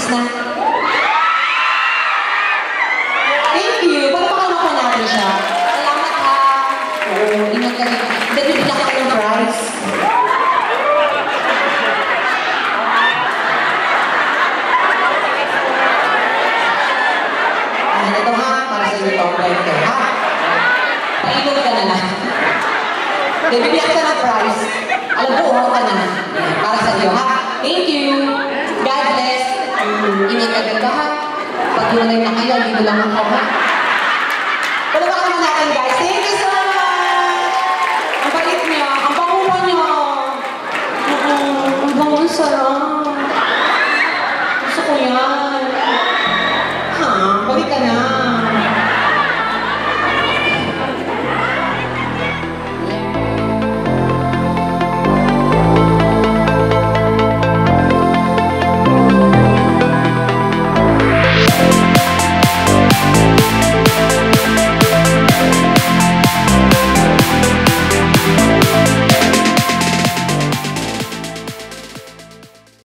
Na. Thank you. Pagpakalunan pa natin siya. Salamat ha. Oo, ingat ka rin. Bibigyan ka ng prize. Ito ha, para sa iyo ito. Ito ha. Pailog ka na lang. Bibigyan ka ng prize. Alam ko, ka na. Para sa iyo ha. Thank you. God bless. Ingat agad ka ha. Pag yun na kayo, dito lang ako ha.